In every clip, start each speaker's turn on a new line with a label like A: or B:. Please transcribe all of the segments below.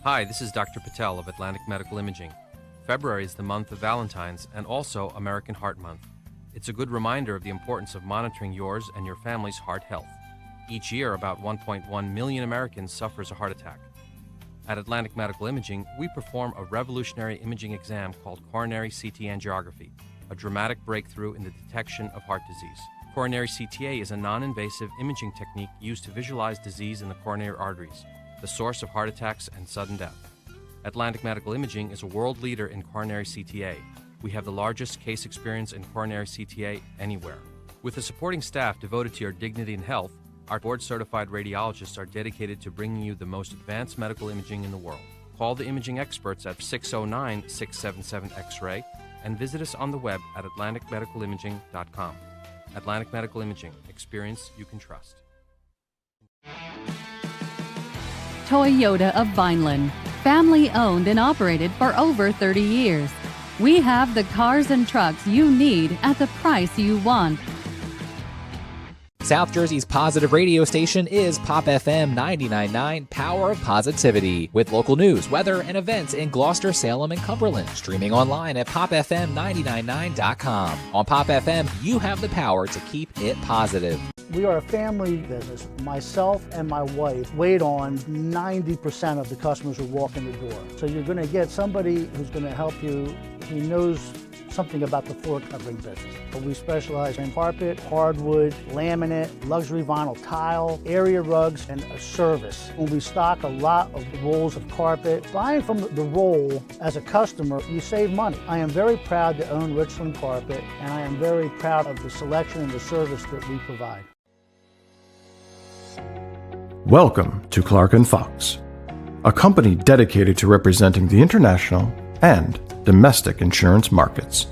A: Hi, this is Dr. Patel of Atlantic Medical Imaging. February is the month of Valentine's and also American Heart Month. It's a good reminder of the importance of monitoring yours and your family's heart health. Each year, about 1.1 million Americans suffers a heart attack. At Atlantic Medical Imaging, we perform a revolutionary imaging exam called coronary CT angiography, a dramatic breakthrough in the detection of heart disease. Coronary CTA is a non-invasive imaging technique used to visualize disease in the coronary arteries, the source of heart attacks and sudden death. Atlantic Medical Imaging is a world leader in coronary CTA. We have the largest case experience in coronary CTA anywhere. With a supporting staff devoted to your dignity and health, our board-certified radiologists are dedicated to bringing you the most advanced medical imaging in the world. Call the imaging experts at 609-677-X-ray and visit us on the web at atlanticmedicalimaging.com. Atlantic Medical Imaging. Experience you can trust.
B: Toyota of Vineland, family owned and operated for over 30 years. We have the cars and trucks you need at the price you want.
C: South Jersey's positive radio station is Pop FM 99.9 Power of Positivity, with local news, weather, and events in Gloucester, Salem, and Cumberland. Streaming online at popfm999.com. On Pop FM, you have the power to keep it positive.
D: We are a family business. Myself and my wife wait on 90% of the customers who walk in the door. So you're going to get somebody who's going to help you who knows something about the floor covering business. But we specialize in carpet, hardwood, laminate, luxury vinyl tile, area rugs, and a service. When we stock a lot of rolls of carpet, buying from the roll as a customer, you save money. I am very proud to own Richland Carpet, and I am very proud of the selection and the service that we provide.
E: Welcome to Clark & Fox, a company dedicated to representing the international and domestic insurance markets.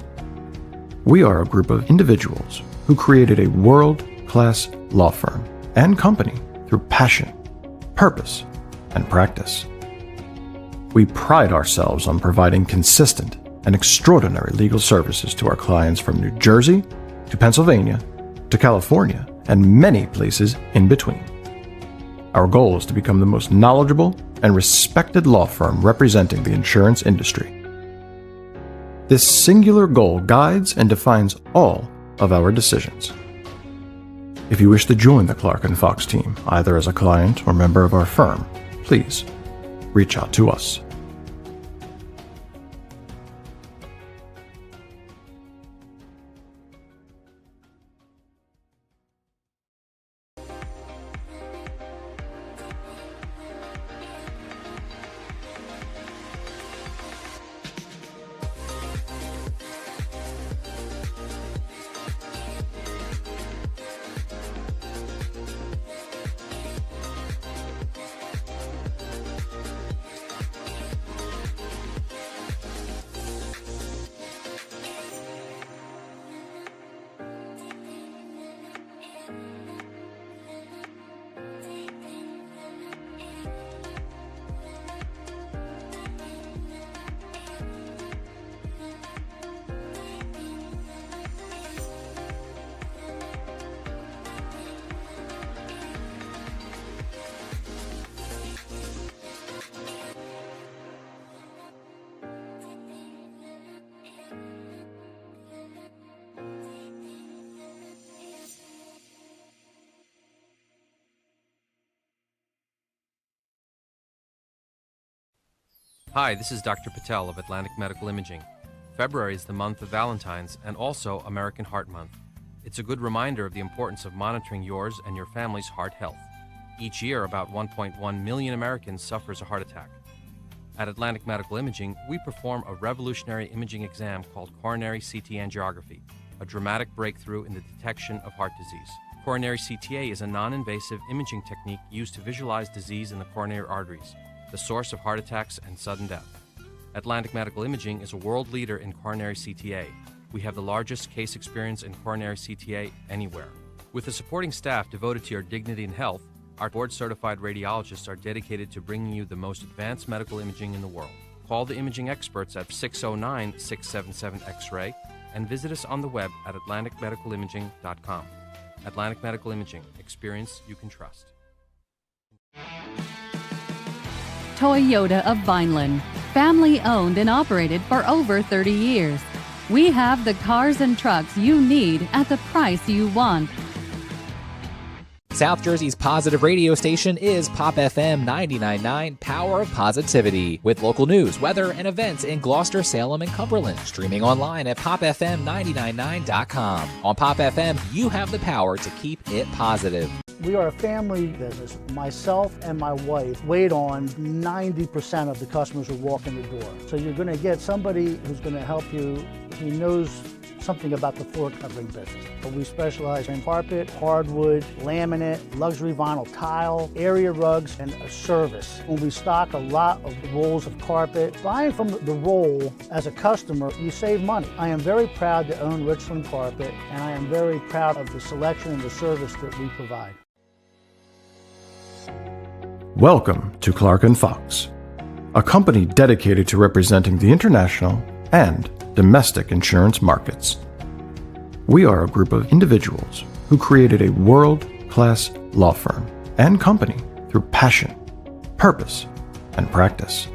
E: We are a group of individuals who created a world-class law firm and company through passion, purpose, and practice. We pride ourselves on providing consistent and extraordinary legal services to our clients from New Jersey to Pennsylvania to California and many places in between. Our goal is to become the most knowledgeable and respected law firm representing the insurance industry. This singular goal guides and defines all of our decisions. If you wish to join the Clark & Fox team, either as a client or member of our firm, please reach out to us.
A: Hi, this is Dr. Patel of Atlantic Medical Imaging. February is the month of Valentine's and also American Heart Month. It's a good reminder of the importance of monitoring yours and your family's heart health. Each year, about 1.1 million Americans suffers a heart attack. At Atlantic Medical Imaging, we perform a revolutionary imaging exam called coronary CT angiography, a dramatic breakthrough in the detection of heart disease. Coronary CTA is a non-invasive imaging technique used to visualize disease in the coronary arteries, the source of heart attacks and sudden death. Atlantic Medical Imaging is a world leader in coronary CTA. We have the largest case experience in coronary CTA anywhere. With a supporting staff devoted to your dignity and health, our board-certified radiologists are dedicated to bringing you the most advanced medical imaging in the world. Call the imaging experts at 609-677-X-ray and visit us on the web at atlanticmedicalimaging.com. Atlantic Medical Imaging. Experience you can trust.
B: Toyota of Vineland, family owned and operated for over 30 years. We have the cars and trucks you need at the price you want.
C: South Jersey's positive radio station is Pop FM 99.9 Power of Positivity, with local news, weather, and events in Gloucester, Salem, and Cumberland. Streaming online at popfm999.com. On Pop FM, you have the power to keep it positive.
D: We are a family business. Myself and my wife wait on 90% of the customers who walk in the door. So you're going to get somebody who's going to help you. He knows something about the floor covering business. But we specialize in carpet, hardwood, laminate, luxury vinyl tile, area rugs, and a service. When we stock a lot of rolls of carpet, buying from the roll as a customer, you save money. I am very proud to own Richland Carpet, and I am very proud of the selection and the service that we provide.
E: Welcome to Clark & Fox, a company dedicated to representing the international and domestic insurance markets. We are a group of individuals who created a world-class law firm and company through passion, purpose, and practice.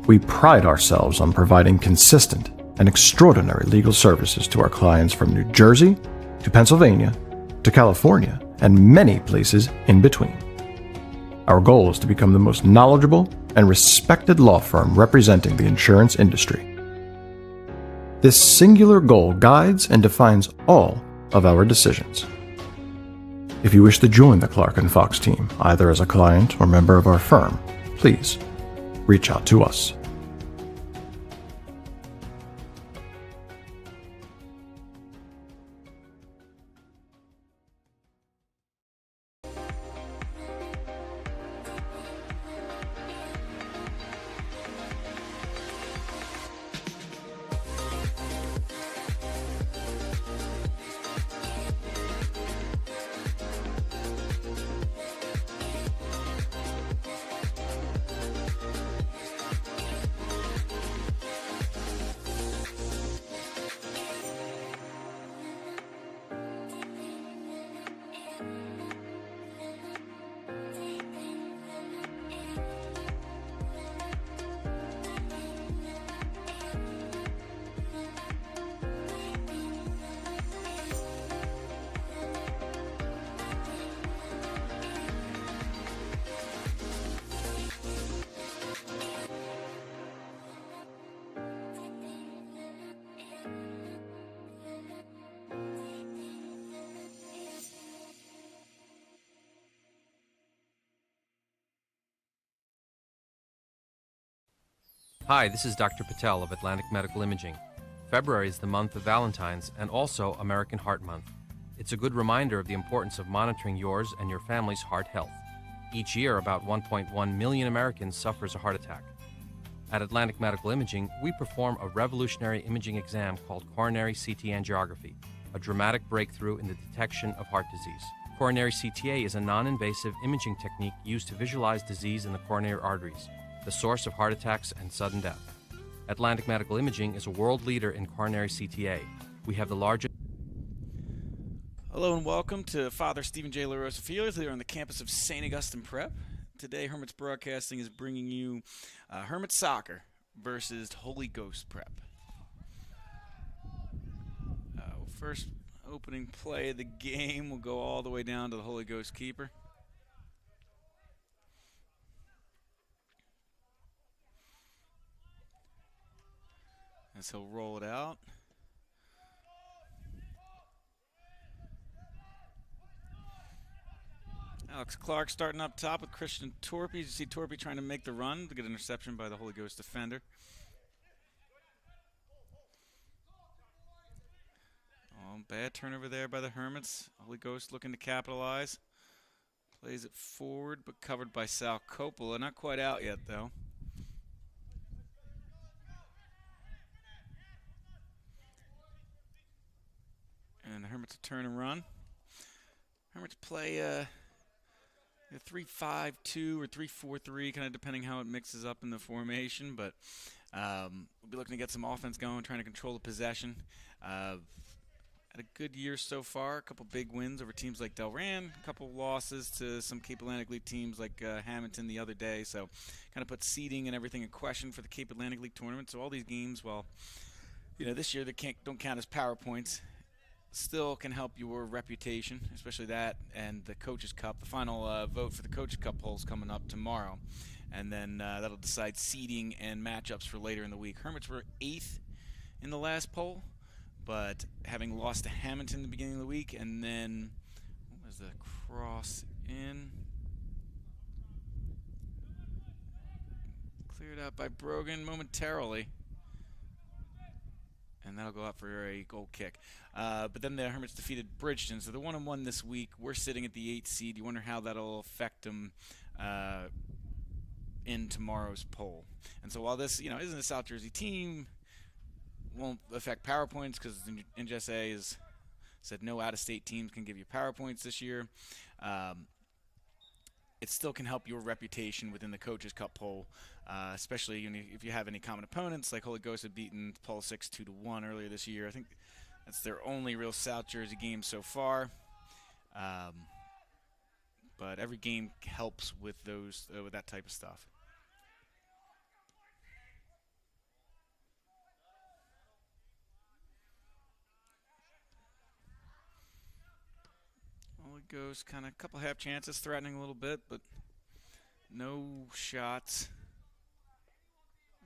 E: We pride ourselves on providing consistent and extraordinary legal services to our clients from New Jersey to Pennsylvania to California and many places in between. Our goal is to become the most knowledgeable and respected law firm representing the insurance industry. This singular goal guides and defines all of our decisions. If you wish to join the Clark & Fox team, either as a client or member of our firm, please reach out to us.
A: Hi, this is Dr. Patel of Atlantic Medical Imaging. February is the month of Valentine's and also American Heart Month. It's a good reminder of the importance of monitoring yours and your family's heart health. Each year, about 1.1 million Americans suffers a heart attack. At Atlantic Medical Imaging, we perform a revolutionary imaging exam called coronary CT angiography, a dramatic breakthrough in the detection of heart disease. Coronary CTA is a non-invasive imaging technique used to visualize disease in the coronary arteries, the source of heart attacks and sudden death. Atlantic Medical Imaging is a world leader in coronary CTA. We have the largest...
F: Hello and welcome to Father Stephen J. LaRosa Fields here on the campus of St. Augustine Prep. Today, Hermits Broadcasting is bringing you Hermits Soccer versus Holy Ghost Prep. First opening play of the game will go all the way down to the Holy Ghost keeper. As he'll roll it out. Alex Clark starting up top with Christian Torpy. You see Torpy trying to make the run to get an interception by the Holy Ghost defender. Oh, bad turnover there by the Hermits. Holy Ghost looking to capitalize. Plays it forward, but covered by Sal Coppola. Not quite out yet, though. And the Hermits will turn and run. Hermits play a 3-5-2 or 3-4-3, kind of depending how it mixes up in the formation. But we'll be looking to get some offense going, trying to control the possession. had a good year so far. A couple big wins over teams like Delran, a couple losses to some Cape Atlantic League teams like Hamilton the other day. So kind of put seeding and everything in question for the Cape Atlantic League tournament. So all these games, well, this year they don't count as power points. Still can help your reputation, especially that and the Coaches Cup. The final vote for the Coaches Cup polls coming up tomorrow, and then that'll decide seeding and matchups for later in the week. Hermits were 8th in the last poll, but having lost to Hamilton in the beginning of the week, and then what was the cross in? Cleared out by Brogan momentarily. And that'll go out for a goal kick. But then the Hermits defeated Bridgeton, so they're 1-1 this week. We're sitting at the 8th seed. You wonder how that'll affect them in tomorrow's poll. And so while this, isn't a South Jersey team, won't affect power points because NJSA has said no out-of-state teams can give you power points this year. It still can help your reputation within the Coaches Cup poll, especially if you have any common opponents. Like Holy Ghost had beaten Paul 6 2-1 earlier this year. I think that's their only real South Jersey game so far. But every game helps with those with that type of stuff. Holy Ghost kind of a couple half chances, threatening a little bit, but no shots,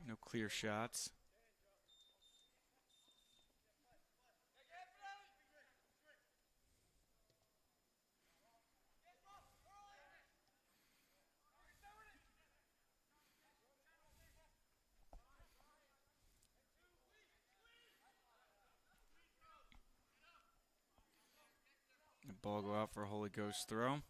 F: no clear shots. The ball go out for a Holy Ghost throw.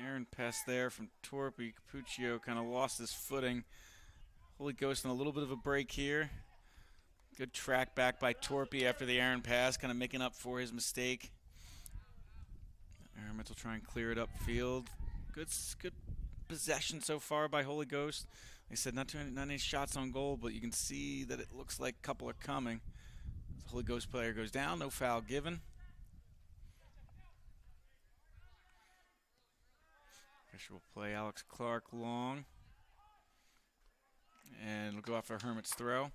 F: Aaron pass there from Torpy. Capuccio kind of lost his footing. Holy Ghost in a little bit of a break here. Good track back by Torpy after the Aaron pass, kind of making up for his mistake. Hermits will try and clear it upfield. Good possession so far by Holy Ghost. Like I said, not any shots on goal, but you can see that it looks like a couple are coming. The Holy Ghost player goes down, no foul given. Fisher will play Alex Clark long. And it'll go out for Hermit's throw.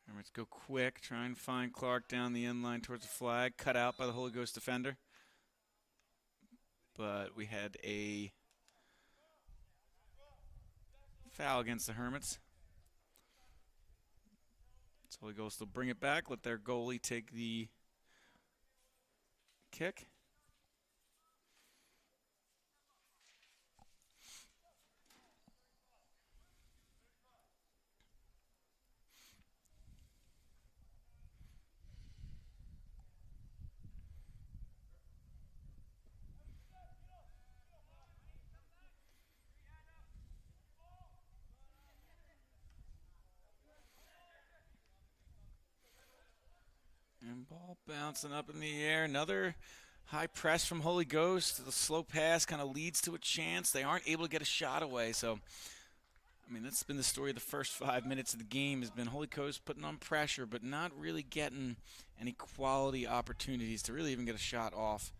F: Hermits go quick, try and find Clark down the end line towards the flag. Cut out by the Holy Ghost defender. But we had a foul against the Hermits. So Holy Ghost will bring it back, let their goalie take the kick. And ball bouncing up in the air. Another high press from Holy Ghost. The slow pass kind of leads to a chance. They aren't able to get a shot away. So, I mean, that's been the story of the first 5 minutes of the game, has been Holy Ghost putting on pressure, but not really getting any quality opportunities to really even get a shot off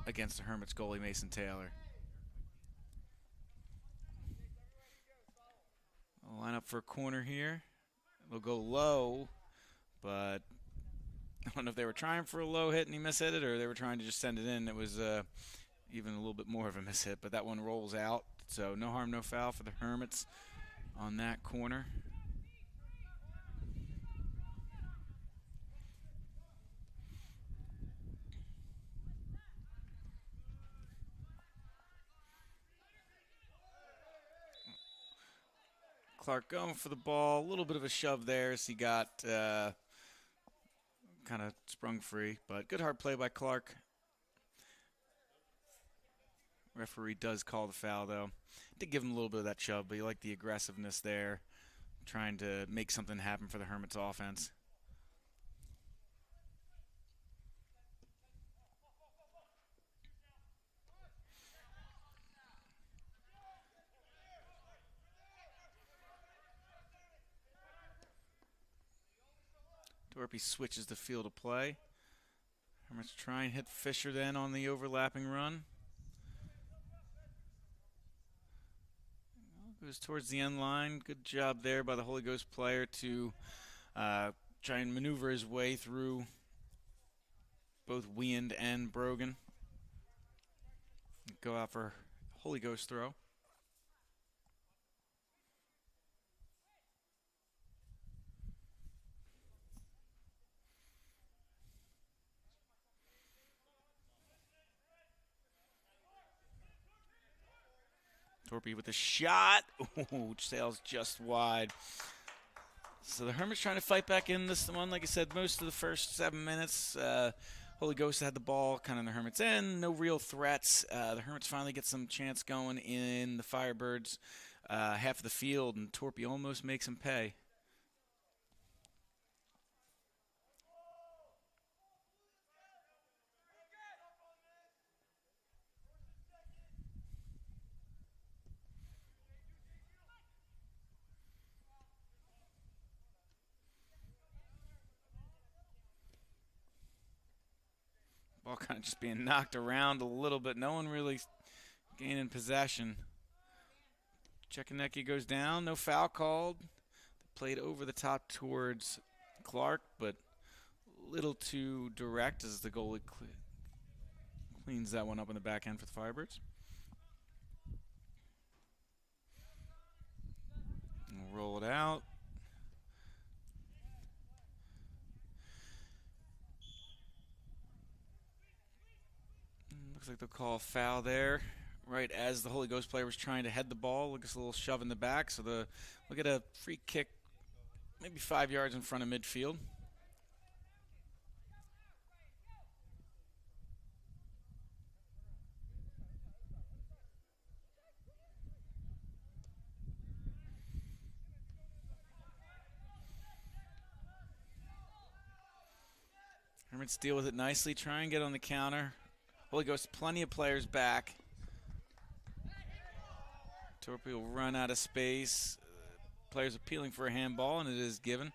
F: against the Hermits goalie, Mason Taylor. I'll line up for a corner here. It'll go low. But I don't know if they were trying for a low hit and he mishit it, or they were trying to just send it in. It was even a little bit more of a mishit, but that one rolls out. So no harm, no foul for the Hermits on that corner. Clark going for the ball. A little bit of a shove there as he got kind of sprung free. But good hard play by Clark. Referee does call the foul, though. Did give him a little bit of that shove, but you like the aggressiveness there, trying to make something happen for the Hermits offense. Dorpy switches the field of play. Hermits try and hit Fisher then on the overlapping run. Goes towards the end line. Good job there by the Holy Ghost player to try and maneuver his way through both Weand and Brogan. Go out for Holy Ghost throw. Torpy with a shot. Ooh, sails just wide. So the Hermits trying to fight back in this one. Like I said, most of the first 7 minutes, Holy Ghost had the ball kind of in the Hermits' end. No real threats. The Hermits finally get some chance going in the Firebirds' half of the field, and Torpy almost makes them pay. Ball kind of just being knocked around a little bit. No one really gaining possession. Chekanecki goes down. No foul called. Played over the top towards Clark, but a little too direct as the goalie cleans that one up in the back end for the Firebirds. We'll roll it out. Looks like they'll call a foul there, right as the Holy Ghost player was trying to head the ball. Looks a little shove in the back, so we'll get a free kick, maybe 5 yards in front of midfield. Hermits deal with it nicely, try and get on the counter. Holy Ghost, plenty of players back. Torpy will run out of space. Players appealing for a handball, and it is given.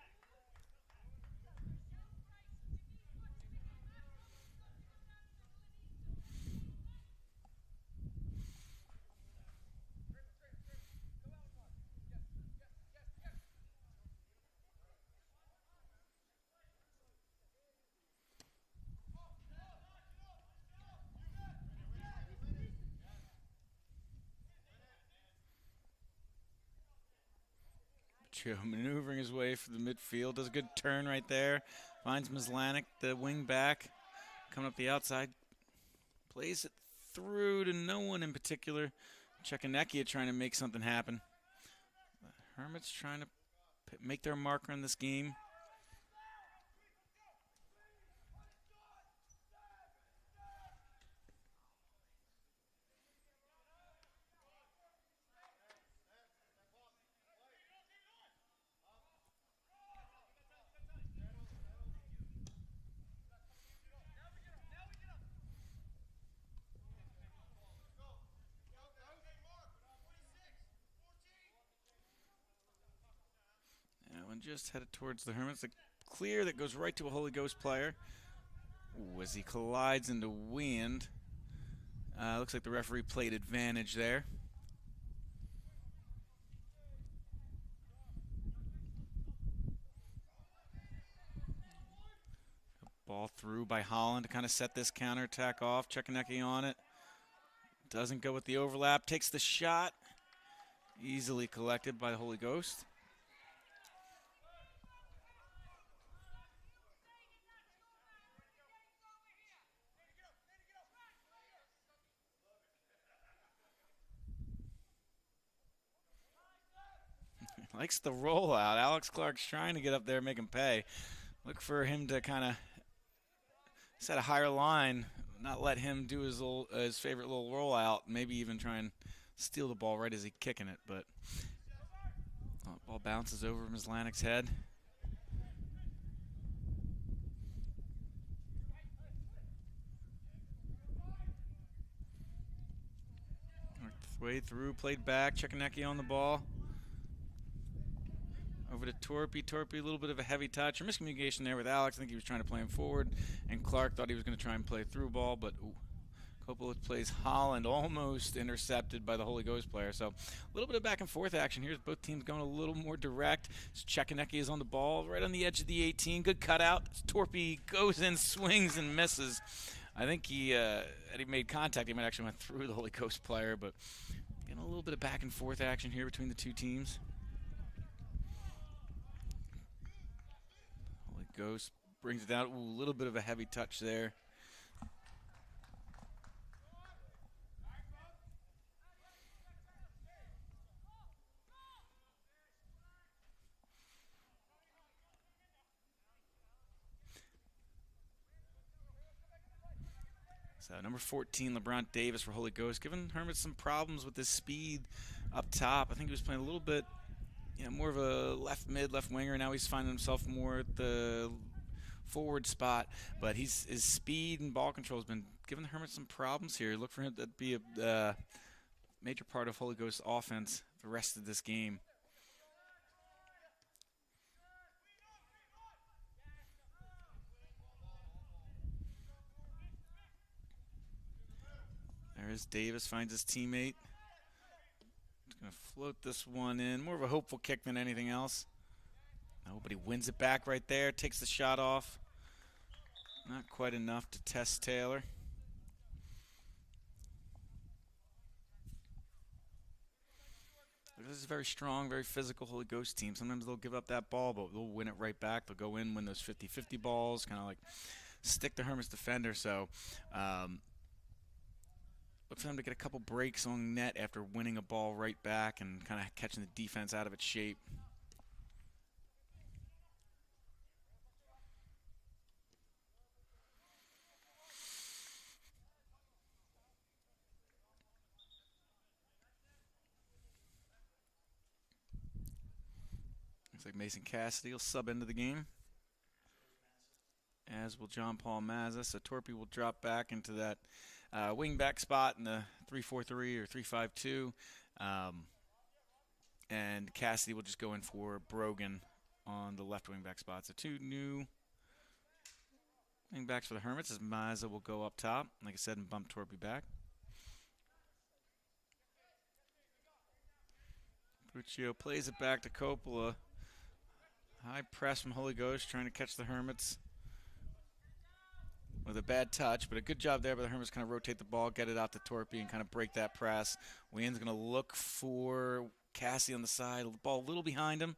F: Joe maneuvering his way for the midfield. Does a good turn right there. Finds Mizlanek, the wing back, coming up the outside. Plays it through to no one in particular. Chekanecki trying to make something happen. The Hermits trying to make their marker in this game. Just headed towards the Hermits. A clear that goes right to a Holy Ghost player. Ooh, as he collides into Weand. Looks like the referee played advantage there. Ball through by Holland to kind of set this counterattack off. Chekanecki on it. Doesn't go with the overlap. Takes the shot. Easily collected by the Holy Ghost. Likes the rollout. Alex Clark's trying to get up there and make him pay. Look for him to kind of set a higher line, not let him do his favorite little rollout, maybe even try and steal the ball right as he's kicking it. But ball bounces over Mislanic's head. Way through, played back, Chekanecki on the ball. Over to Torpy. Torpy, a little bit of a heavy touch. Or miscommunication there with Alex. I think he was trying to play him forward. And Clark thought he was going to try and play through ball, but Coppola plays Holland, almost intercepted by the Holy Ghost player. So a little bit of back and forth action here. Both teams going a little more direct. Chekanecki is on the ball, right on the edge of the 18. Good cutout. Torpy goes in, swings, and misses. I think he made contact. He might actually went through the Holy Ghost player, but getting a little bit of back and forth action here between the two teams. Holy Ghost brings it down. Ooh, a little bit of a heavy touch there. So number 14, LeBron Davis for Holy Ghost, giving Hermits some problems with his speed up top. I think he was playing a little bit, more of a left mid, left winger. Now he's finding himself more at the forward spot. But his speed and ball control has been giving the Hermits some problems here. Look for him to be a major part of Holy Ghost's offense the rest of this game. There's Davis, finds his teammate. Just going to float this one in. More of a hopeful kick than anything else. Nobody wins it back right there. Takes the shot off. Not quite enough to test Taylor. This is a very strong, very physical Holy Ghost team. Sometimes they'll give up that ball, but they'll win it right back. They'll go in, win those 50-50 balls, kind of like stick the Hermits defender. So, look for them to get a couple breaks on net after winning a ball right back and kind of catching the defense out of its shape. Looks like Mason Cassidy will sub into the game, as will John Paul Mazza. So Torpy will drop back into that wing back spot in the 3-4-3 or 3-5-2. And Cassidy will just go in for Brogan on the left wing back spot. So two new wing backs for the Hermits as Mazza will go up top, like I said, and bump Torpy back. Puccio plays it back to Coppola. High press from Holy Ghost, trying to catch the Hermits with a bad touch, but a good job there by the Hermits. Kind of rotate the ball, get it out to Torpy, and kind of break that press. Wayne's going to look for Cassie on the side. The ball a little behind him,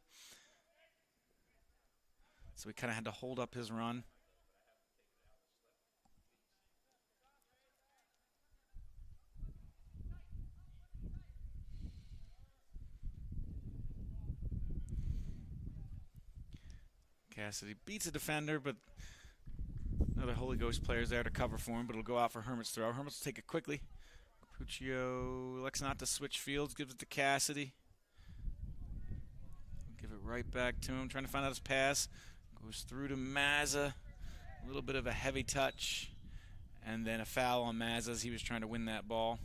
F: so he kind of had to hold up his run. Cassidy beats a defender, but another Holy Ghost player is there to cover for him, but it'll go out for Hermit's throw. Hermit's will take it quickly. Puccio elects not to switch fields, gives it to Cassidy. Give it right back to him, trying to find out his pass. Goes through to Mazza. A little bit of a heavy touch, and then a foul on Mazza as he was trying to win that ball.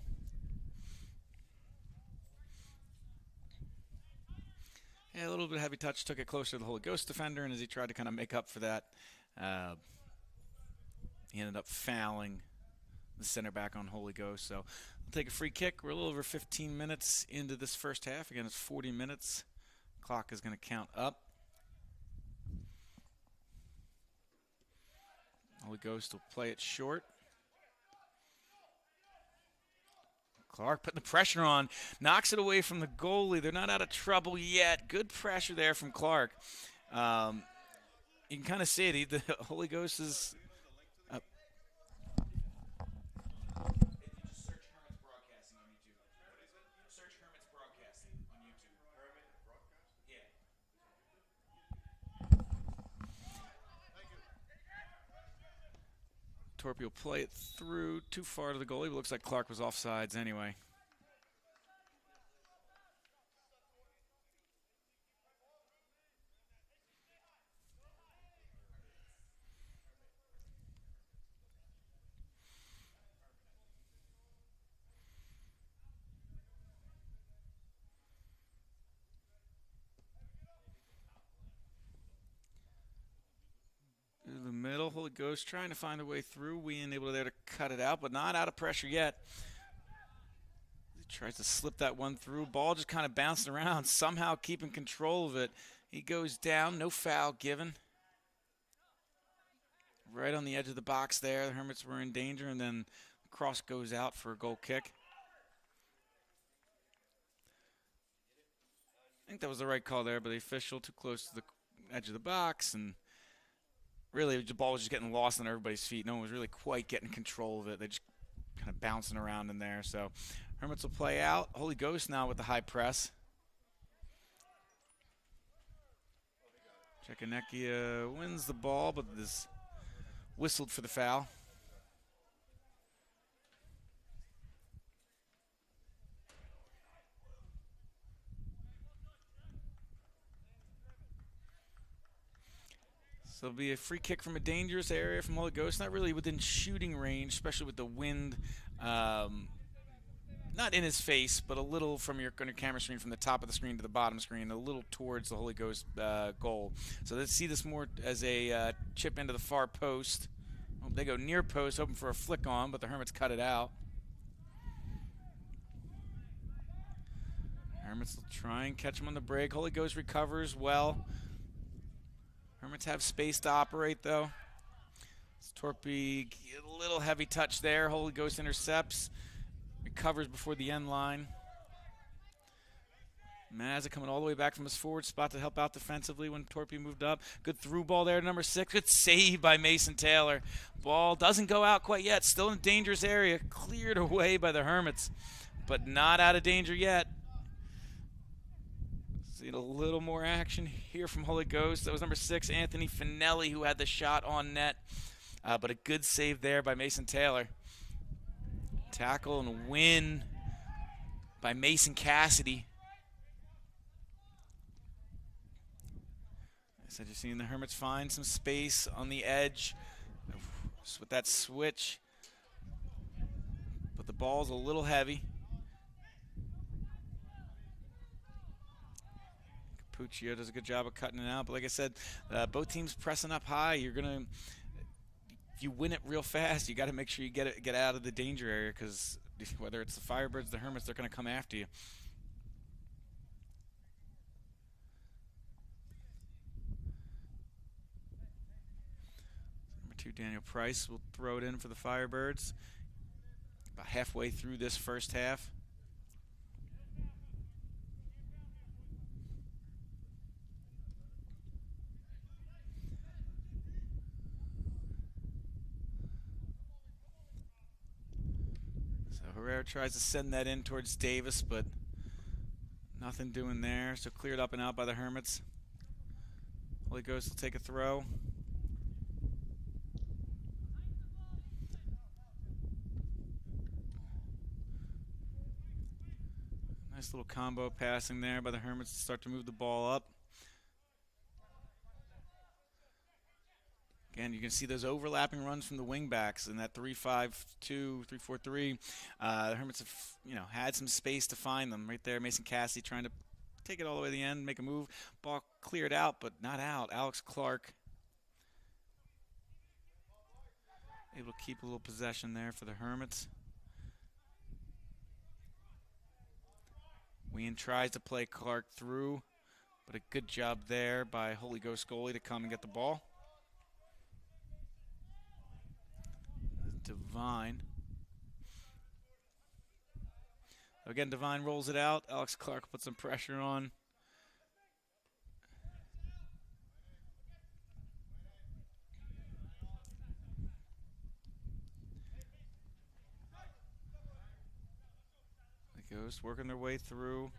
F: Yeah, a little bit of heavy touch, took it closer to the Holy Ghost defender, and as he tried to kind of make up for that, he ended up fouling the center back on Holy Ghost. So we'll take a free kick. We're a little over 15 minutes into this first half. Again, it's 40 minutes. Clock is going to count up. Holy Ghost will play it short. Clark putting the pressure on, knocks it away from the goalie. They're not out of trouble yet. Good pressure there from Clark. You can kind of see it. The Holy Ghost is... Torpy will play it through too far to the goalie, but looks like Clark was offsides anyway. The middle, Holy Ghost trying to find a way through. Wien able there to cut it out, but not out of pressure yet. He tries to slip that one through. Ball just kind of bouncing around, somehow keeping control of it. He goes down, no foul given. Right on the edge of the box there. The Hermits were in danger, and then the cross goes out for a goal kick. I think that was the right call there, but the official too close to the edge of the box, and really, the ball was just getting lost on everybody's feet. No one was really quite getting control of it. They just kind of bouncing around in there. So Hermits will play out. Holy Ghost now with the high press. Chekanecki wins the ball, but is whistled for the foul. So it'll be a free kick from a dangerous area from Holy Ghost. Not really within shooting range, especially with the wind. Not in his face, but a little from your camera screen, from the top of the screen to the bottom screen, a little towards the Holy Ghost goal. So let's see this more as a chip into the far post. Oh, they go near post, hoping for a flick on, but the Hermits cut it out. Hermits will try and catch him on the break. Holy Ghost recovers well. Hermits have space to operate, though. Torpy, a little heavy touch there. Holy Ghost intercepts. Recovers before the end line. Mazza coming all the way back from his forward spot to help out defensively when Torpy moved up. Good through ball there to number 6. Good save by Mason Taylor. Ball doesn't go out quite yet. Still in a dangerous area. Cleared away by the Hermits, but not out of danger yet. See a little more action here from Holy Ghost. That was number 6, Anthony Finelli, who had the shot on net. But a good save there by Mason Taylor. Tackle and win by Mason Cassidy. I said you're seeing the Hermits find some space on the edge with that switch. But the ball's a little heavy. Puccio does a good job of cutting it out. But like I said, both teams pressing up high. You're going to, if you win it real fast, you got to make sure you get out of the danger area, because whether it's the Firebirds, the Hermits, they're going to come after you. Number 2, Daniel Price will throw it in for the Firebirds. About halfway through this first half. Herrera tries to send that in towards Davis, but nothing doing there. So cleared up and out by the Hermits. Holy Ghost will take a throw. Nice little combo passing there by the Hermits to start to move the ball up. Again, you can see those overlapping runs from the wingbacks in that 3-5-2, 3-4-3. The Hermits have, had some space to find them right there. Mason Cassidy trying to take it all the way to the end, make a move. Ball cleared out, but not out. Alex Clark able to keep a little possession there for the Hermits. Wien tries to play Clark through, but a good job there by Holy Ghost goalie to come and get the ball. Devine. Again, Devine rolls it out. Alex Clark puts some pressure on. The Ghosts working their way through.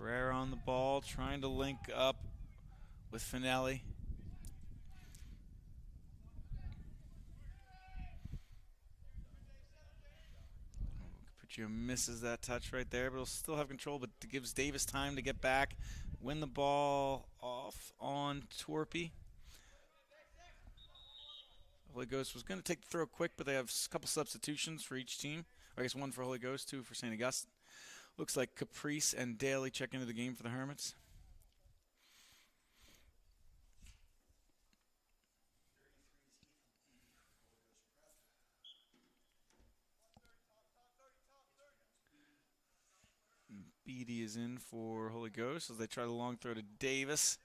F: Herrera on the ball, trying to link up with Finelli. Puccio misses that touch right there, but he'll still have control, but it gives Davis time to get back, win the ball off on Torpy. Holy Ghost was going to take the throw quick, but they have a couple substitutions for each team. I guess one for Holy Ghost, two for St. Augustine. Looks like Caprice and Daly check into the game for the Hermits. Beatty is in for Holy Ghost as they try the long throw to Davis.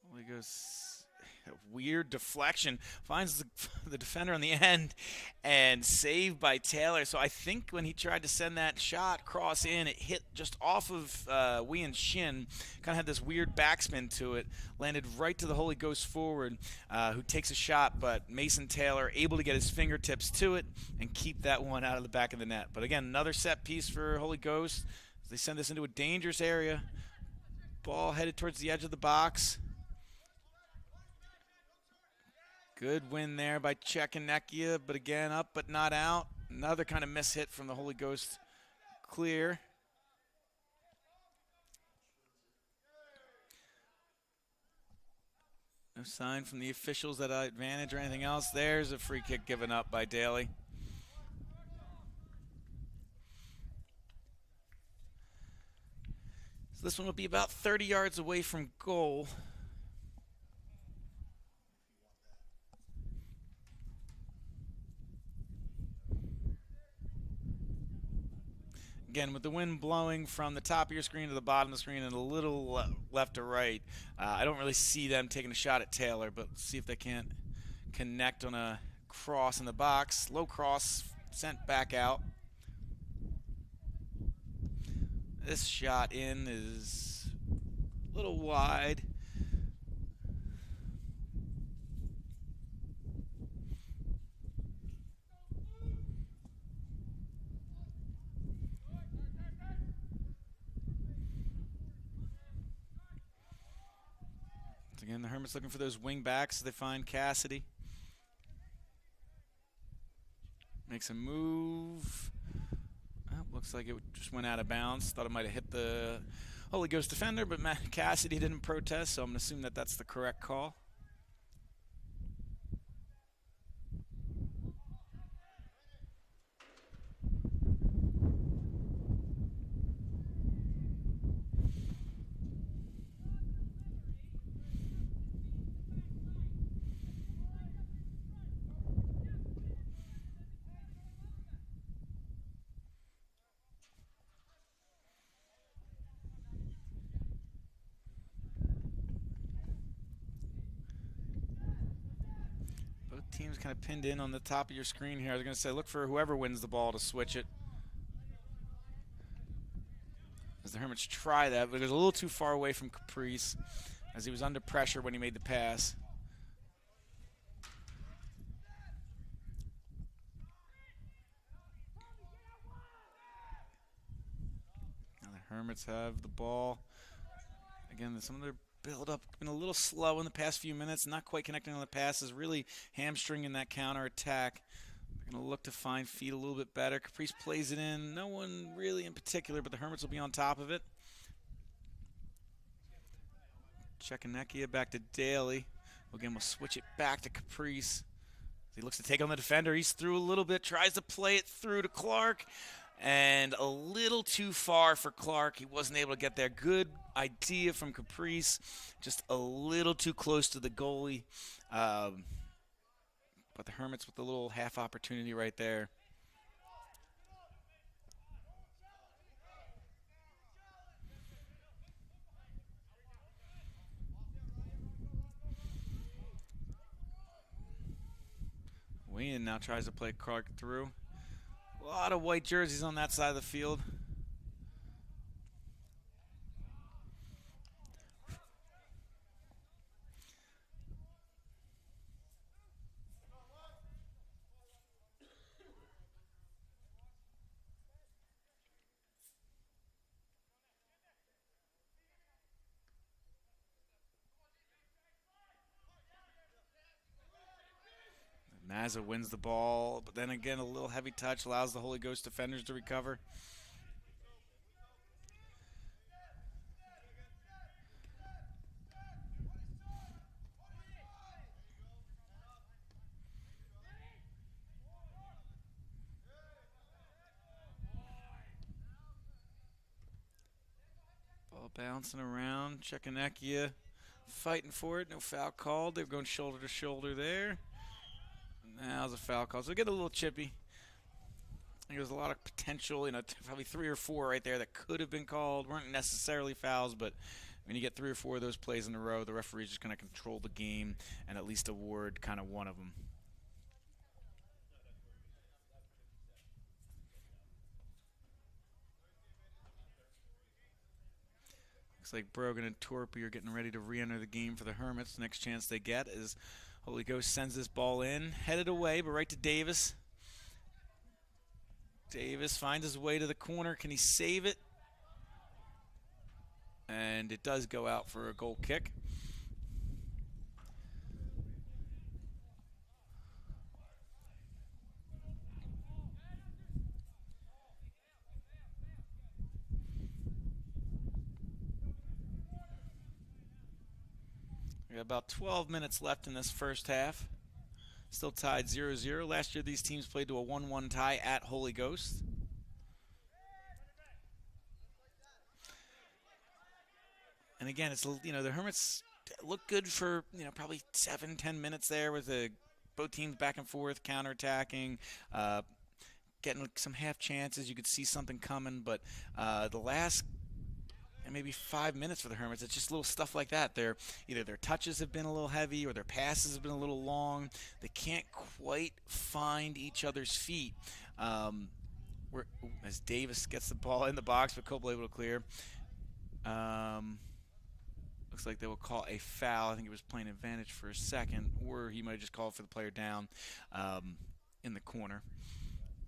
F: Holy Ghost, a weird deflection, finds the defender on the end and saved by Taylor. So I think when he tried to send that shot cross in, it hit just off of Wien's shin, kind of had this weird backspin to it, landed right to the Holy Ghost forward, who takes a shot, but Mason Taylor able to get his fingertips to it and keep that one out of the back of the net. But again, another set piece for Holy Ghost. They send this into a dangerous area. Ball headed towards the edge of the box. Good win there by Czekonekia, but again, up but not out. Another kind of miss hit from the Holy Ghost clear. No sign from the officials that advantage or anything else. There's a free kick given up by Daly. So this one will be about 30 yards away from goal. Again, with the wind blowing from the top of your screen to the bottom of the screen and a little left to right, I don't really see them taking a shot at Taylor, but let's see if they can't connect on a cross in the box. Low cross sent back out. This shot in is a little wide. Again, the Hermits looking for those wing backs. They find Cassidy. Makes a move. Oh, looks like it just went out of bounds. Thought it might have hit the Holy Ghost defender, but Cassidy didn't protest, so I'm going to assume that that's the correct call. Teams kind of pinned in on the top of your screen here. I was going to say, look for whoever wins the ball to switch it. As the Hermits try that, but it was a little too far away from Caprice as he was under pressure when he made the pass. Now the Hermits have the ball. Again, some of their build-up been a little slow in the past few minutes, not quite connecting on the passes, really hamstringing that counter-attack. They're going to look to find feet a little bit better. Caprice plays it in. No one really in particular, but the Hermits will be on top of it. Czekonekia back to Daly. Again, we'll switch it back to Caprice. He looks to take on the defender. He's through a little bit, tries to play it through to Clark. And a little too far for Clark. He wasn't able to get there. Good idea from Caprice. Just a little too close to the goalie. But the Hermits with a little half opportunity right there. Wien now tries to play Clark through. A lot of white jerseys on that side of the field. Mazza wins the ball, but then again, a little heavy touch allows the Holy Ghost defenders to recover. Ball bouncing around. Czechanakia fighting for it. No foul called. They're going shoulder to shoulder there. Now there's a foul call. So we get a little chippy. I think there's a lot of potential, probably 3 or 4 right there that could have been called. Weren't necessarily fouls, but when you get 3 or 4 of those plays in a row, the referee's just going to control the game and at least award kind of one of them. Looks like Brogan and Torpy are getting ready to re-enter the game for the Hermits. The next chance they get is Holy Ghost sends this ball in, headed away, but right to Davis. Davis finds his way to the corner. Can he save it? And it does go out for a goal kick. We got about 12 minutes left in this first half. Still tied 0-0. Last year these teams played to a 1-1 tie at Holy Ghost. And again, it's the Hermits look good for probably 7-10 minutes there with both teams back and forth, counterattacking, getting some half chances. You could see something coming, but the last maybe 5 minutes for the Hermits, it's just little stuff like that. Either their touches have been a little heavy or their passes have been a little long. They can't quite find each other's feet. As Davis gets the ball in the box, but Copel able to clear. Looks like they will call a foul. I think he was playing advantage for a second, or he might have just called for the player down in the corner.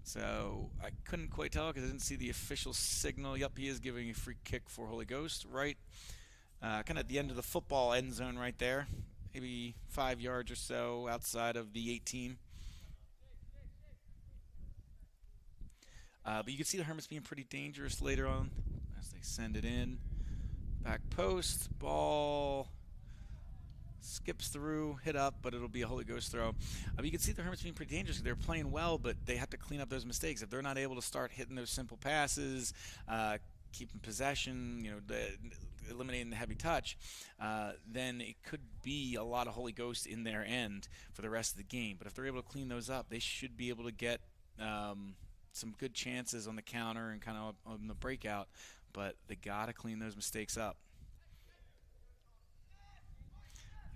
F: So I couldn't quite tell because I didn't see the official signal. Yep, he is giving a free kick for Holy Ghost, right? Kind of at the end of the football end zone right there. Maybe 5 yards or so outside of the 18. But you can see the Hermits being pretty dangerous later on as they send it in. Back post, ball skips through, hit up, but it'll be a Holy Ghost throw. You can see the Hermits being pretty dangerous. They're playing well, but they have to clean up those mistakes. If they're not able to start hitting those simple passes, keeping possession, eliminating the heavy touch, then it could be a lot of Holy Ghost in their end for the rest of the game. But if they're able to clean those up, they should be able to get some good chances on the counter and kind of on the breakout. But they got to clean those mistakes up.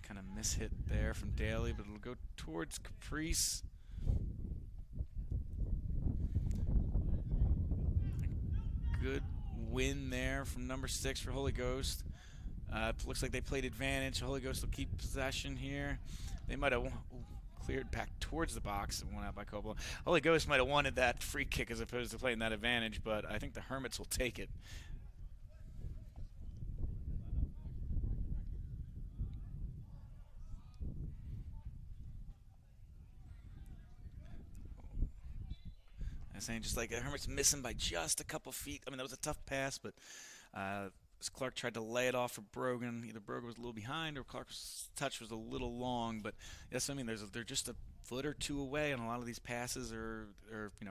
F: Kind of mishit there from Daly, but it'll go towards Caprice. Good win there from number 6 for Holy Ghost. It looks like they played advantage. Holy Ghost will keep possession here. They might have cleared back towards the box and won out by Coppola. Holy Ghost might have wanted that free kick as opposed to playing that advantage, but I think the Hermits will take it. I'm saying just like the Hermits missing by just a couple feet. I mean, that was a tough pass, but Clark tried to lay it off for Brogan. Either Brogan was a little behind or Clark's touch was a little long. But yes, I mean, they're just a foot or two away, and a lot of these passes are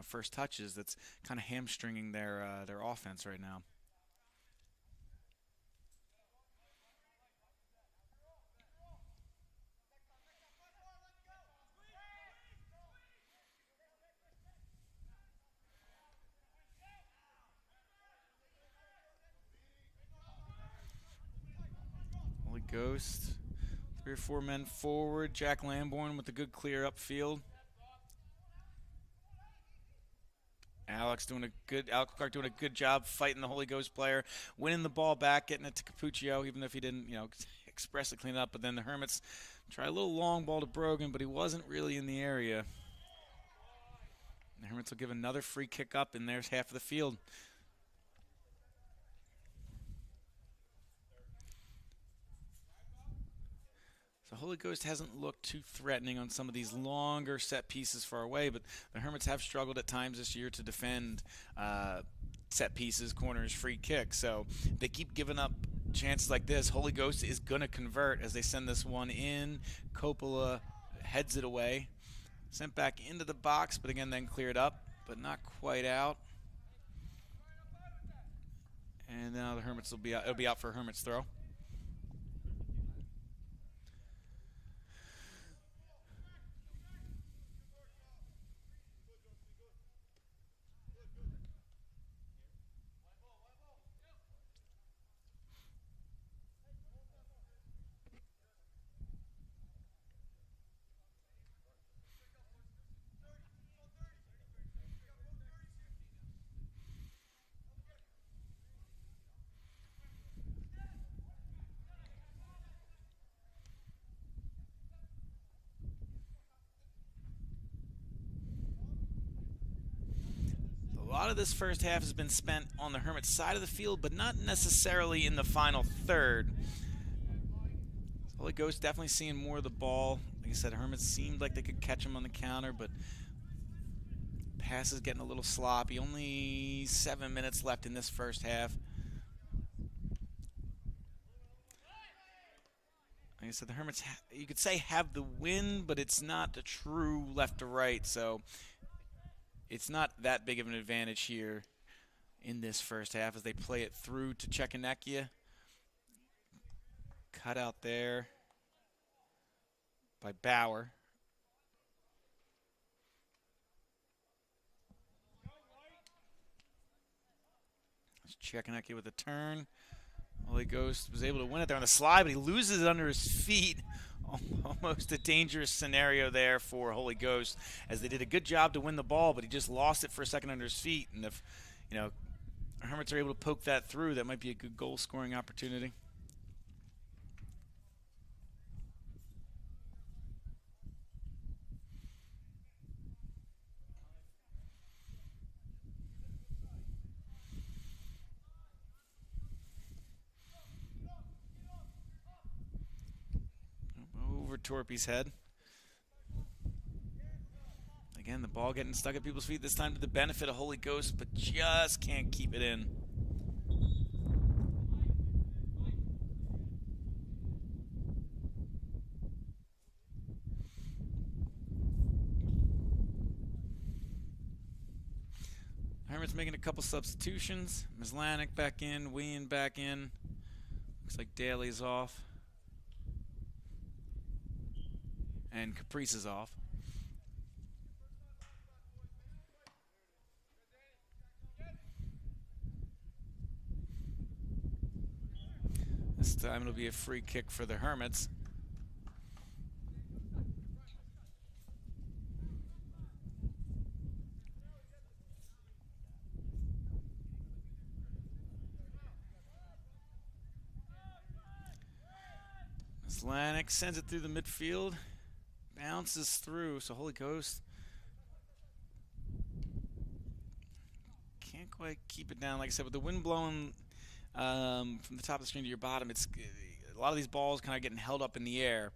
F: first touches. That's kind of hamstringing their offense right now. Ghost, 3 or 4 men forward. Jack Lamborn with a good clear upfield. Alex Clark doing a good job fighting the Holy Ghost player, winning the ball back, getting it to Capuccio, even if he didn't, expressly clean it up. But then the Hermits try a little long ball to Brogan, but he wasn't really in the area. The Hermits will give another free kick up, and there's half of the field. So The Holy Ghost hasn't looked too threatening on some of these longer set pieces far away, but the Hermits have struggled at times this year to defend set pieces, corners, free kicks. So they keep giving up chances like this. Holy Ghost is going to convert as they send this one in. Coppola heads it away. Sent back into the box, but again then cleared up, but not quite out. And now the Hermits will be out. It'll be out for a Hermits throw. A lot of this first half has been spent on the Hermits side of the field, but not necessarily in the final third. Holy Ghost definitely seeing more of the ball. Like I said, Hermits seemed like they could catch him on the counter, but passes getting a little sloppy. Only 7 minutes left in this first half. Like I said, the Hermits, you could say, have the win, but it's not the true left to right, so it's not that big of an advantage here in this first half as they play it through to Czechoslovakia. Cut out there by Bauer. Czechoslovakia with a turn. Holy Ghost was able to win it there on the slide, but he loses it under his feet. Almost a dangerous scenario there for Holy Ghost, as they did a good job to win the ball, but he just lost it for a second under his feet. And if, Hermits are able to poke that through, that might be a good goal-scoring opportunity. Over Torpy's head. Again, the ball getting stuck at people's feet, this time to the benefit of Holy Ghost, but just can't keep it in. Hermits making a couple substitutions. Mizlanek back in, Wien back in. Looks like Daly's off. And Caprice is off. This time it'll be a free kick for the Hermits. Mizlanek sends it through the midfield. Bounces through, so Holy Ghost can't quite keep it down. Like I said, with the wind blowing from the top of the screen to your bottom, it's a lot of these balls kind of getting held up in the air.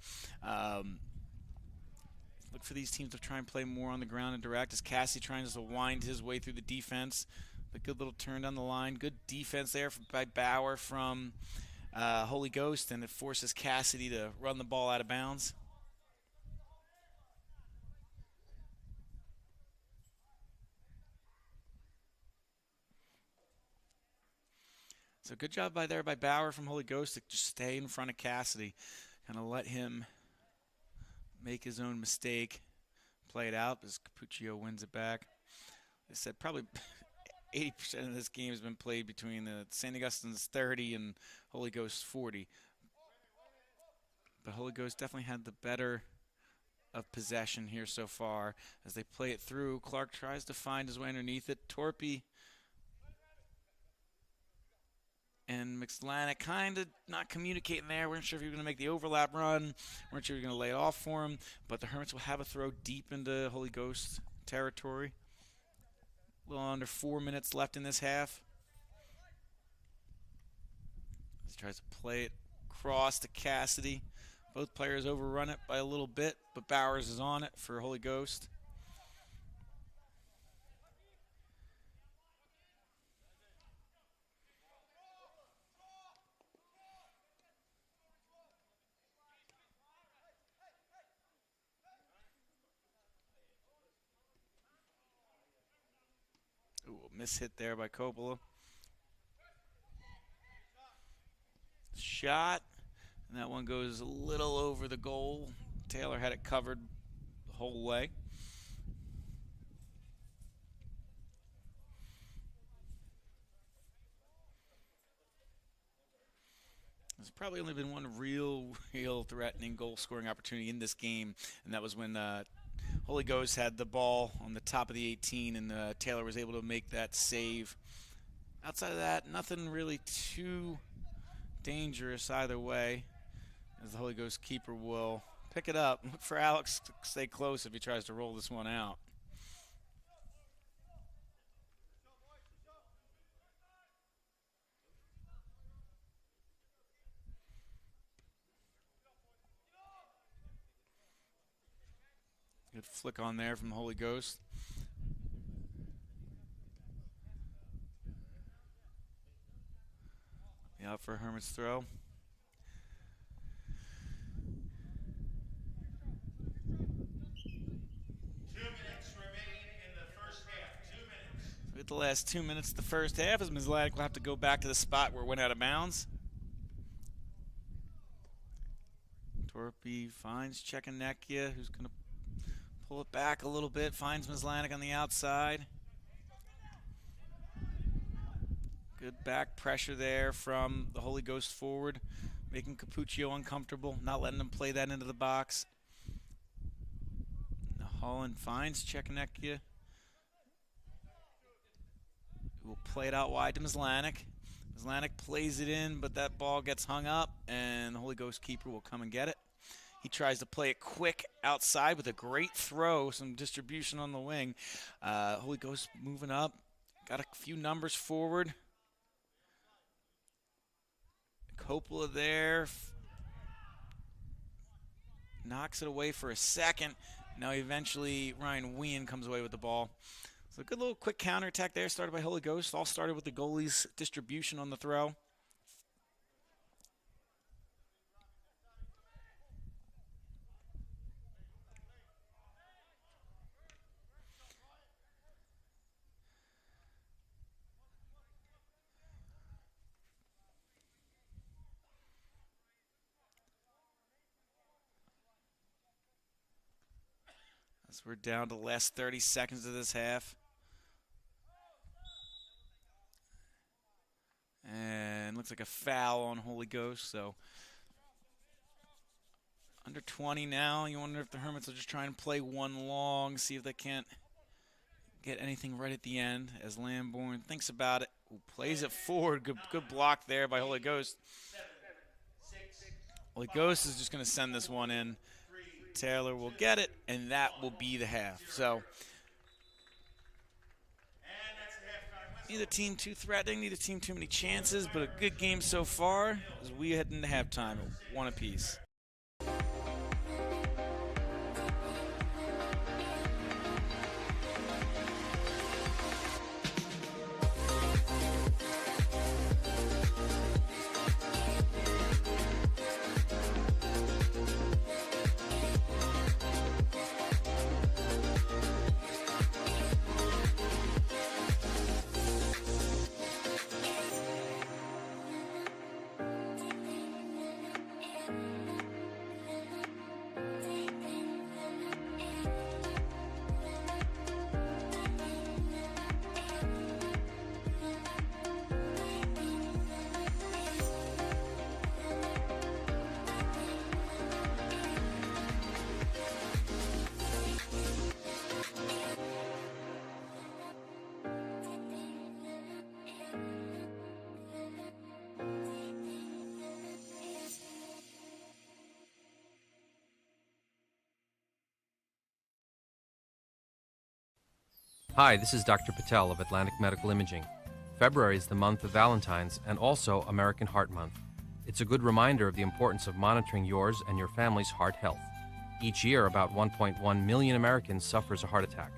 F: Look for these teams to try and play more on the ground and direct, as Cassie trying to wind his way through the defense. A good little turn down the line. Good defense there by Bauer from Holy Ghost, and it forces Cassidy to run the ball out of bounds. So good job by Bauer from Holy Ghost to just stay in front of Cassidy. Kind of let him make his own mistake. Play it out as Capuccio wins it back. I said probably 80% of this game has been played between the St. Augustine's 30 and Holy Ghost 40. But Holy Ghost definitely had the better of possession here so far as they play it through. Clark tries to find his way underneath it. Torpy and Mizlanek kind of not communicating there. Weren't sure if he was going to make the overlap run. Weren't sure if he was going to lay it off for him. But the Hermits will have a throw deep into Holy Ghost territory. A little under 4 minutes left in this half. He tries to play it across to Cassidy. Both players overrun it by a little bit, but Bowers is on it for Holy Ghost. Ooh, a miss hit there by Coppola. Shot, and that one goes a little over the goal. Taylor had it covered the whole way. There's probably only been one real threatening goal-scoring opportunity in this game, and that was when Holy Ghost had the ball on the top of the 18, and Taylor was able to make that save. Outside of that, nothing really too dangerous either way, as the Holy Ghost keeper will pick it up. Look for Alex to stay close if he tries to roll this one out. Good flick on there from the Holy Ghost. Out for Hermit's throw. With the last 2 minutes of the first half, as Mizlatic will have to go back to the spot where it went out of bounds. Torpy finds Chekanecchia, who's going to pull it back a little bit, finds Mizlatic on the outside. Good back pressure there from the Holy Ghost forward, making Capuccio uncomfortable, not letting him play that into the box. Holland finds Chekanecchia, who will play it out wide to Mizlatic. Mizlatic plays it in, but that ball gets hung up, and the Holy Ghost keeper will come and get it. He tries to play it quick outside with a great throw, some distribution on the wing. Holy Ghost moving up, got a few numbers forward. Coppola there, knocks it away for a second. Now eventually Ryan Wien comes away with the ball. So a good little quick counterattack there, started by Holy Ghost. All started with the goalie's distribution on the throw. As we're down to the last 30 seconds of this half. And looks like a foul on Holy Ghost, so under 20 now. You wonder if the Hermits will just try and play one long, see if they can't get anything right at the end, as Lambourne thinks about it. Ooh, plays it forward. Good block there by Holy Ghost. Holy Ghost is just going to send this one in. Taylor will get it, and that will be the half. So neither team too threatening, neither team too many chances, but a good game so far as we head into halftime at one apiece.
A: Hi, this is Dr. Patel of Atlantic Medical Imaging. February is the month of Valentine's and also American Heart Month. It's a good reminder of the importance of monitoring yours and your family's heart health. Each year, about 1.1 million Americans suffers a heart attack.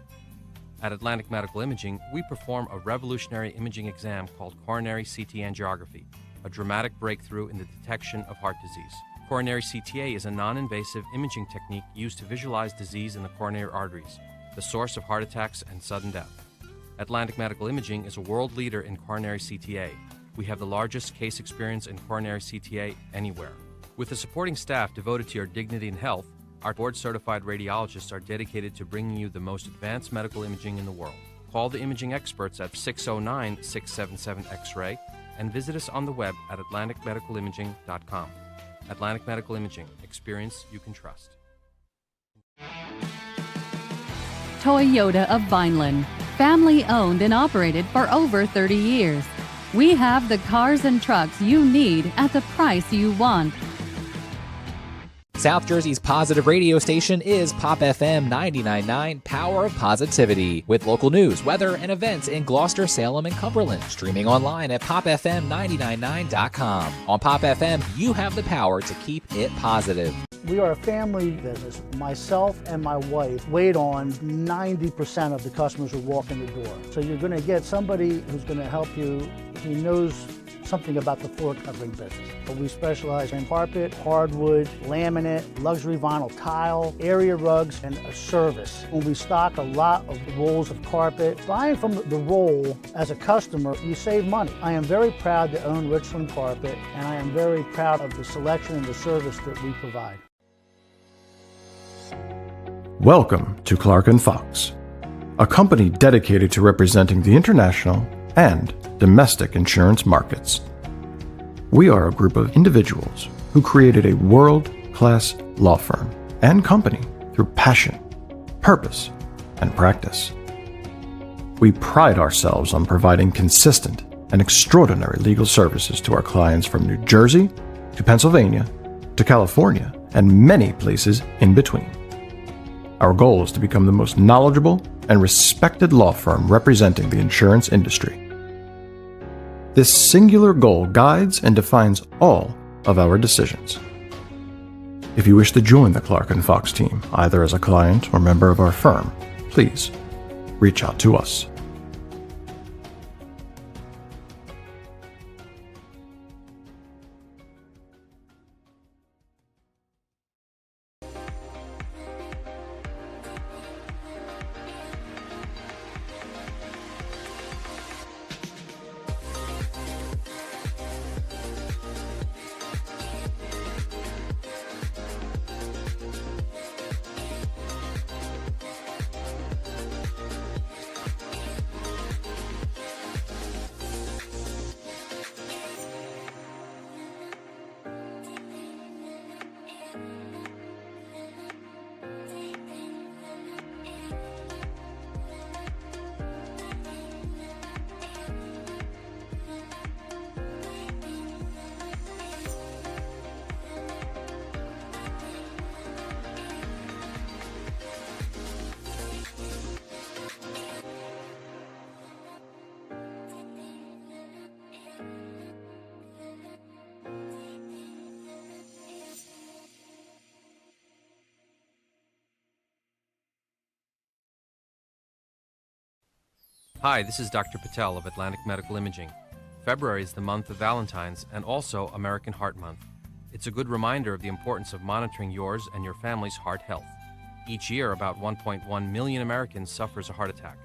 A: At Atlantic Medical Imaging, we perform a revolutionary imaging exam called coronary CT angiography, a dramatic breakthrough in the detection of heart disease. Coronary CTA is a non-invasive imaging technique used to visualize disease in the coronary arteries, the source of heart attacks and sudden death. Atlantic Medical Imaging is a world leader in coronary CTA. We have the largest case experience in coronary CTA anywhere. With a supporting staff devoted to your dignity and health, our board-certified radiologists are dedicated to bringing you the most advanced medical imaging in the world. Call the imaging experts at 609-677-X-ray and visit us on the web at atlanticmedicalimaging.com. Atlantic Medical Imaging. Experience you can trust.
B: Toyota of Vineland. Family owned and operated for over 30 years. We have the cars and trucks you need at the price you want.
C: South Jersey's positive radio station is Pop FM 99.9, Power of Positivity, with local news, weather, and events in Gloucester, Salem, and Cumberland. Streaming online at popfm999.com. On Pop FM, you have the power to keep it positive.
D: We are a family business. Myself and my wife wait on 90% of the customers who walk in the door. So you're going to get somebody who's going to help you who knows something about the floor covering business. But we specialize in carpet, hardwood, laminate, luxury vinyl tile, area rugs, and a service. When we stock a lot of rolls of carpet, buying from the roll as a customer, you save money. I am very proud to own Richland Carpet, and I am very proud of the selection and the service that we provide.
E: Welcome to Clark & Fox, a company dedicated to representing the international and domestic insurance markets. We are a group of individuals who created a world-class law firm and company through passion, purpose, and practice. We pride ourselves on providing consistent and extraordinary legal services to our clients from New Jersey to Pennsylvania to California and many places in between. Our goal is to become the most knowledgeable and respected law firm representing the insurance industry. This singular goal guides and defines all of our decisions. If you wish to join the Clark & Fox team, either as a client or member of our firm, please reach out to us.
A: Hi, this is Dr. Patel of Atlantic Medical Imaging. February is the month of Valentine's and also American Heart Month. It's a good reminder of the importance of monitoring yours and your family's heart health. Each year, about 1.1 million Americans suffers a heart attack.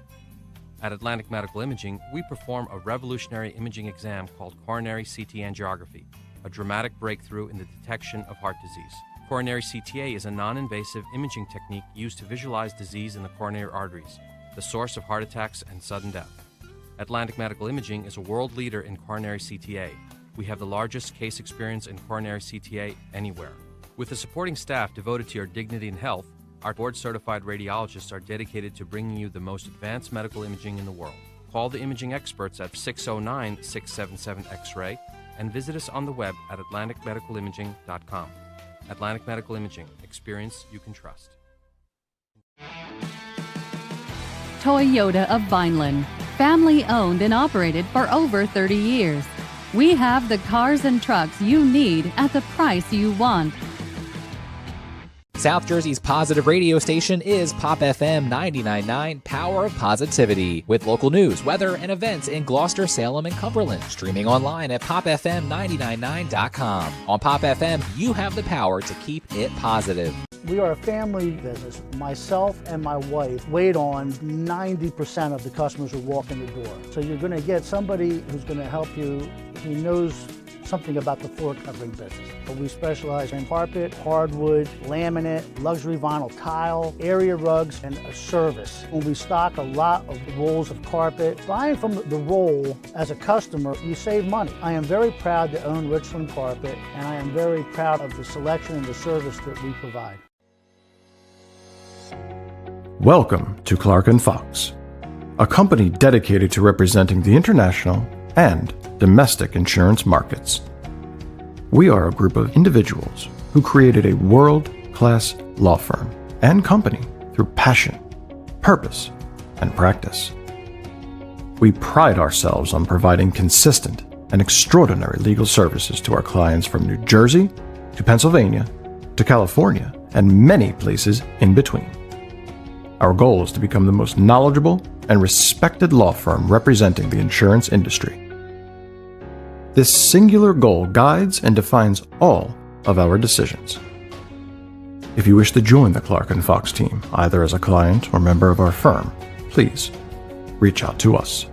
A: At Atlantic Medical Imaging, we perform a revolutionary imaging exam called coronary CT angiography, a dramatic breakthrough in the detection of heart disease. Coronary CTA is a non-invasive imaging technique used to visualize disease in the coronary arteries, the source of heart attacks and sudden death. Atlantic Medical Imaging is a world leader in coronary CTA. We have the largest case experience in coronary CTA anywhere. With a supporting staff devoted to your dignity and health, our board-certified radiologists are dedicated to bringing you the most advanced medical imaging in the world. Call the imaging experts at 609-677-X-ray and visit us on the web at atlanticmedicalimaging.com. Atlantic Medical Imaging. Experience you can trust.
B: Toyota of Vineland. Family owned and operated for over 30 years. We have the cars and trucks you need at the price you want.
C: South Jersey's positive radio station is Pop FM 99.9 Power of Positivity, with local news, weather, and events in Gloucester, Salem, and Cumberland. Streaming online at popfm999.com. On Pop FM, you have the power to keep it positive.
D: We are a family business. Myself and my wife wait on 90% of the customers who walk in the door. So you're going to get somebody who's going to help you who knows something about the floor covering business. But we specialize in carpet, hardwood, laminate, luxury vinyl tile, area rugs, and a service. When we stock a lot of rolls of carpet, buying from the roll as a customer, you save money. I am very proud to own Richland Carpet, and I am very proud of the selection and the service that we provide.
E: Welcome to Clark & Fox, a company dedicated to representing the international and domestic insurance markets. We are a group of individuals who created a world-class law firm and company through passion, purpose, and practice. We pride ourselves on providing consistent and extraordinary legal services to our clients from New Jersey to Pennsylvania to California and many places in between. Our goal is to become the most knowledgeable and respected law firm representing the insurance industry. This singular goal guides and defines all of our decisions. If you wish to join the Clark & Fox team, either as a client or member of our firm, please reach out to us.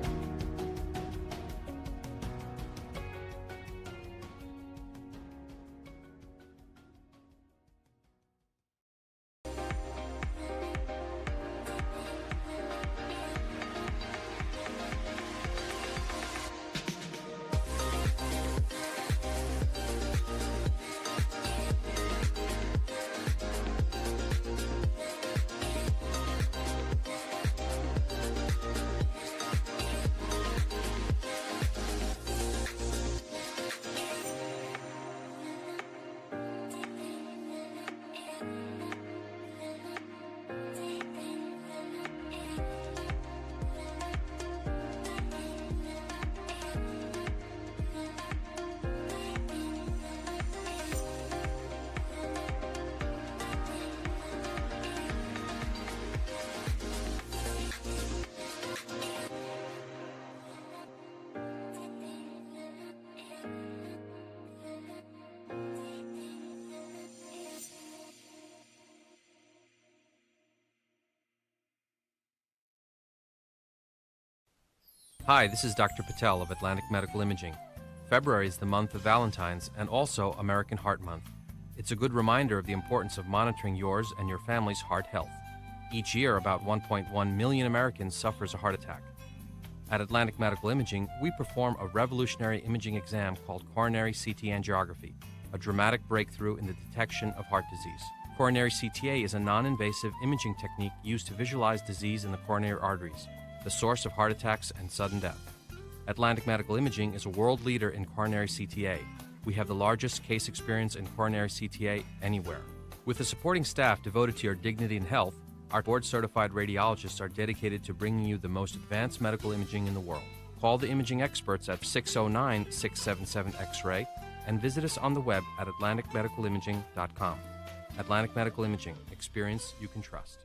A: Hi, this is Dr. Patel of Atlantic Medical Imaging. February is the month of Valentine's and also American Heart Month. It's a good reminder of the importance of monitoring yours and your family's heart health. Each year, about 1.1 million Americans suffers a heart attack. At Atlantic Medical Imaging, we perform a revolutionary imaging exam called coronary CT angiography, a dramatic breakthrough in the detection of heart disease. Coronary CTA is a non-invasive imaging technique used to visualize disease in the coronary arteries, the source of heart attacks and sudden death. Atlantic Medical Imaging is a world leader in coronary CTA. We have the largest case experience in coronary CTA anywhere. With a supporting staff devoted to your dignity and health, our board-certified radiologists are dedicated to bringing you the most advanced medical imaging in the world. Call the imaging experts at 609-677-X-ray and visit us on the web at atlanticmedicalimaging.com. Atlantic Medical Imaging. Experience you can trust.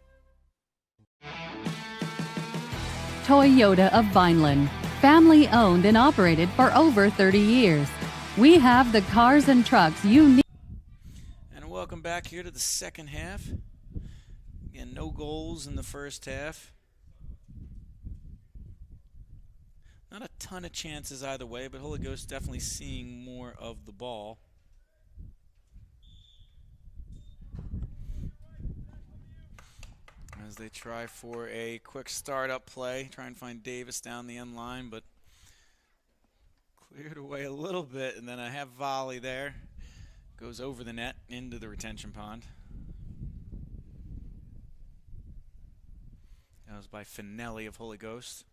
B: Toyota of Vineland, family owned and operated for over 30 years. We have the cars and trucks you need.
F: And welcome back here to the second half. Again, no goals in the first half. Not a ton of chances either way, but Holy Ghost definitely seeing more of the ball. As they try for a quick startup play, try and find Davis down the end line, but cleared away a little bit, and then I have volley there. Goes over the net into the retention pond. That was by Finelli of Holy Ghost.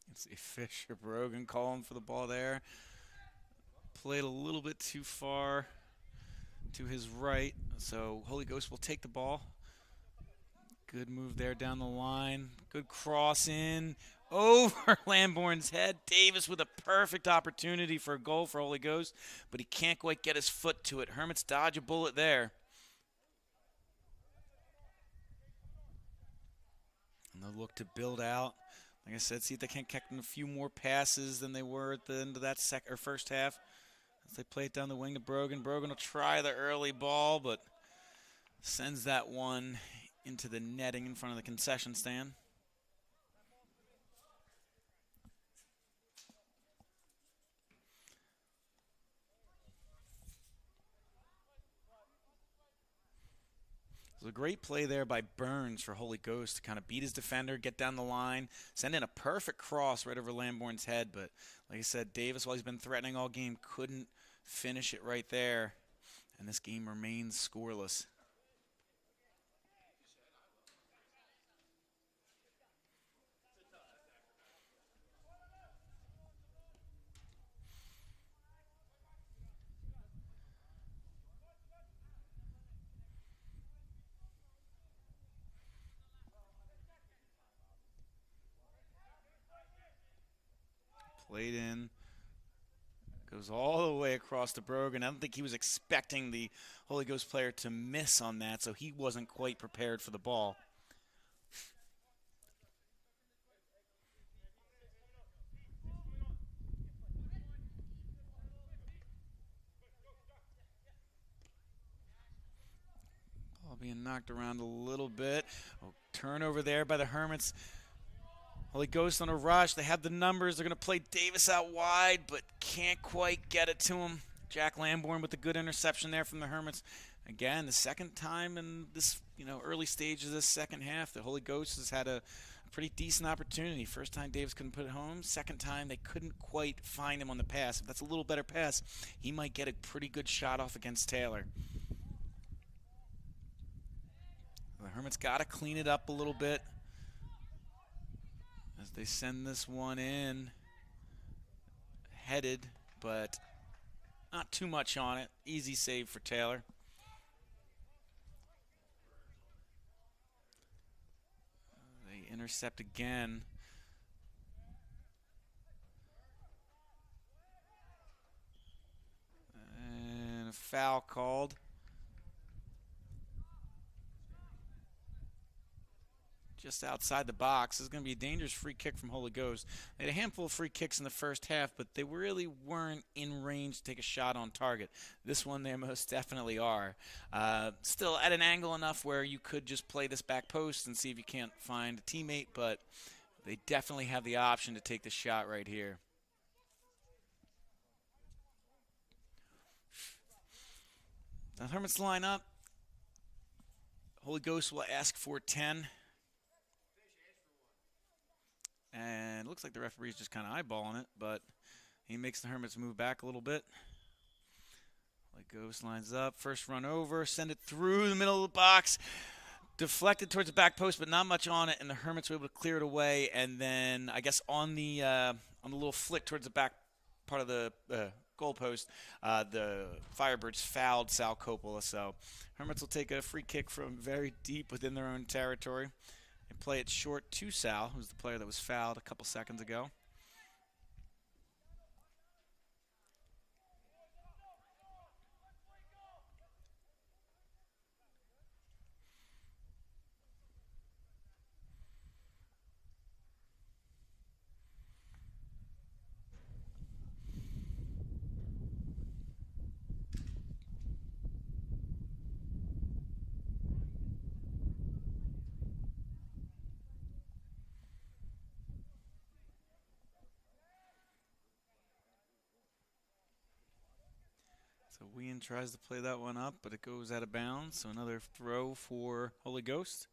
F: Let's see, Fisher Brogan calling for the ball there. Played a little bit too far to his right, so Holy Ghost will take the ball. Good move there down the line. Good cross in over Lamborn's head. Davis with a perfect opportunity for a goal for Holy Ghost, but he can't quite get his foot to it. Hermits dodge a bullet there. And they'll look to build out. Like I said, see if they can't catch a few more passes than they were at the end of that first half. As they play it down the wing to Brogan. Brogan will try the early ball, but sends that one into the netting in front of the concession stand. It was a great play there by Burns for Holy Ghost to kind of beat his defender, get down the line, send in a perfect cross right over Lamborn's head. But like I said, Davis, while he's been threatening all game, couldn't finish it right there. And this game remains scoreless. Played in. Goes all the way across to Brogan. I don't think he was expecting the Holy Ghost player to miss on that, so he wasn't quite prepared for the ball. Ball being knocked around a little bit. Oh, turnover there by the Hermits. Holy Ghost on a rush. They have the numbers. They're going to play Davis out wide, but can't quite get it to him. Jack Lamborn with a good interception there from the Hermits. Again, the second time in this early stage of this second half, the Holy Ghost has had a pretty decent opportunity. First time Davis couldn't put it home. Second time they couldn't quite find him on the pass. If that's a little better pass, he might get a pretty good shot off against Taylor. The Hermits got to clean it up a little bit as they send this one in. Headed, but not too much on it. Easy save for Taylor. They intercept again. And a foul called. Just outside the box. This is going to be a dangerous free kick from Holy Ghost. They had a handful of free kicks in the first half, but they really weren't in range to take a shot on target. This one they most definitely are. Still at an angle enough where you could just play this back post and see if you can't find a teammate, but they definitely have the option to take the shot right here. The Hermits line up. Holy Ghost will ask for 10. And it looks like the referee's just kind of eyeballing it, but he makes the Hermits move back a little bit. Like Ghost lines up, first run over, send it through the middle of the box. Deflected towards the back post, but not much on it, and the Hermits were able to clear it away. And then, I guess on the little flick towards the back part of the goal post, the Firebirds fouled Sal Coppola. So Hermits will take a free kick from very deep within their own territory. And play it short to Sal, who's the player that was fouled a couple seconds ago. So Wien tries to play that one up, but it goes out of bounds. So another throw for Holy Ghost.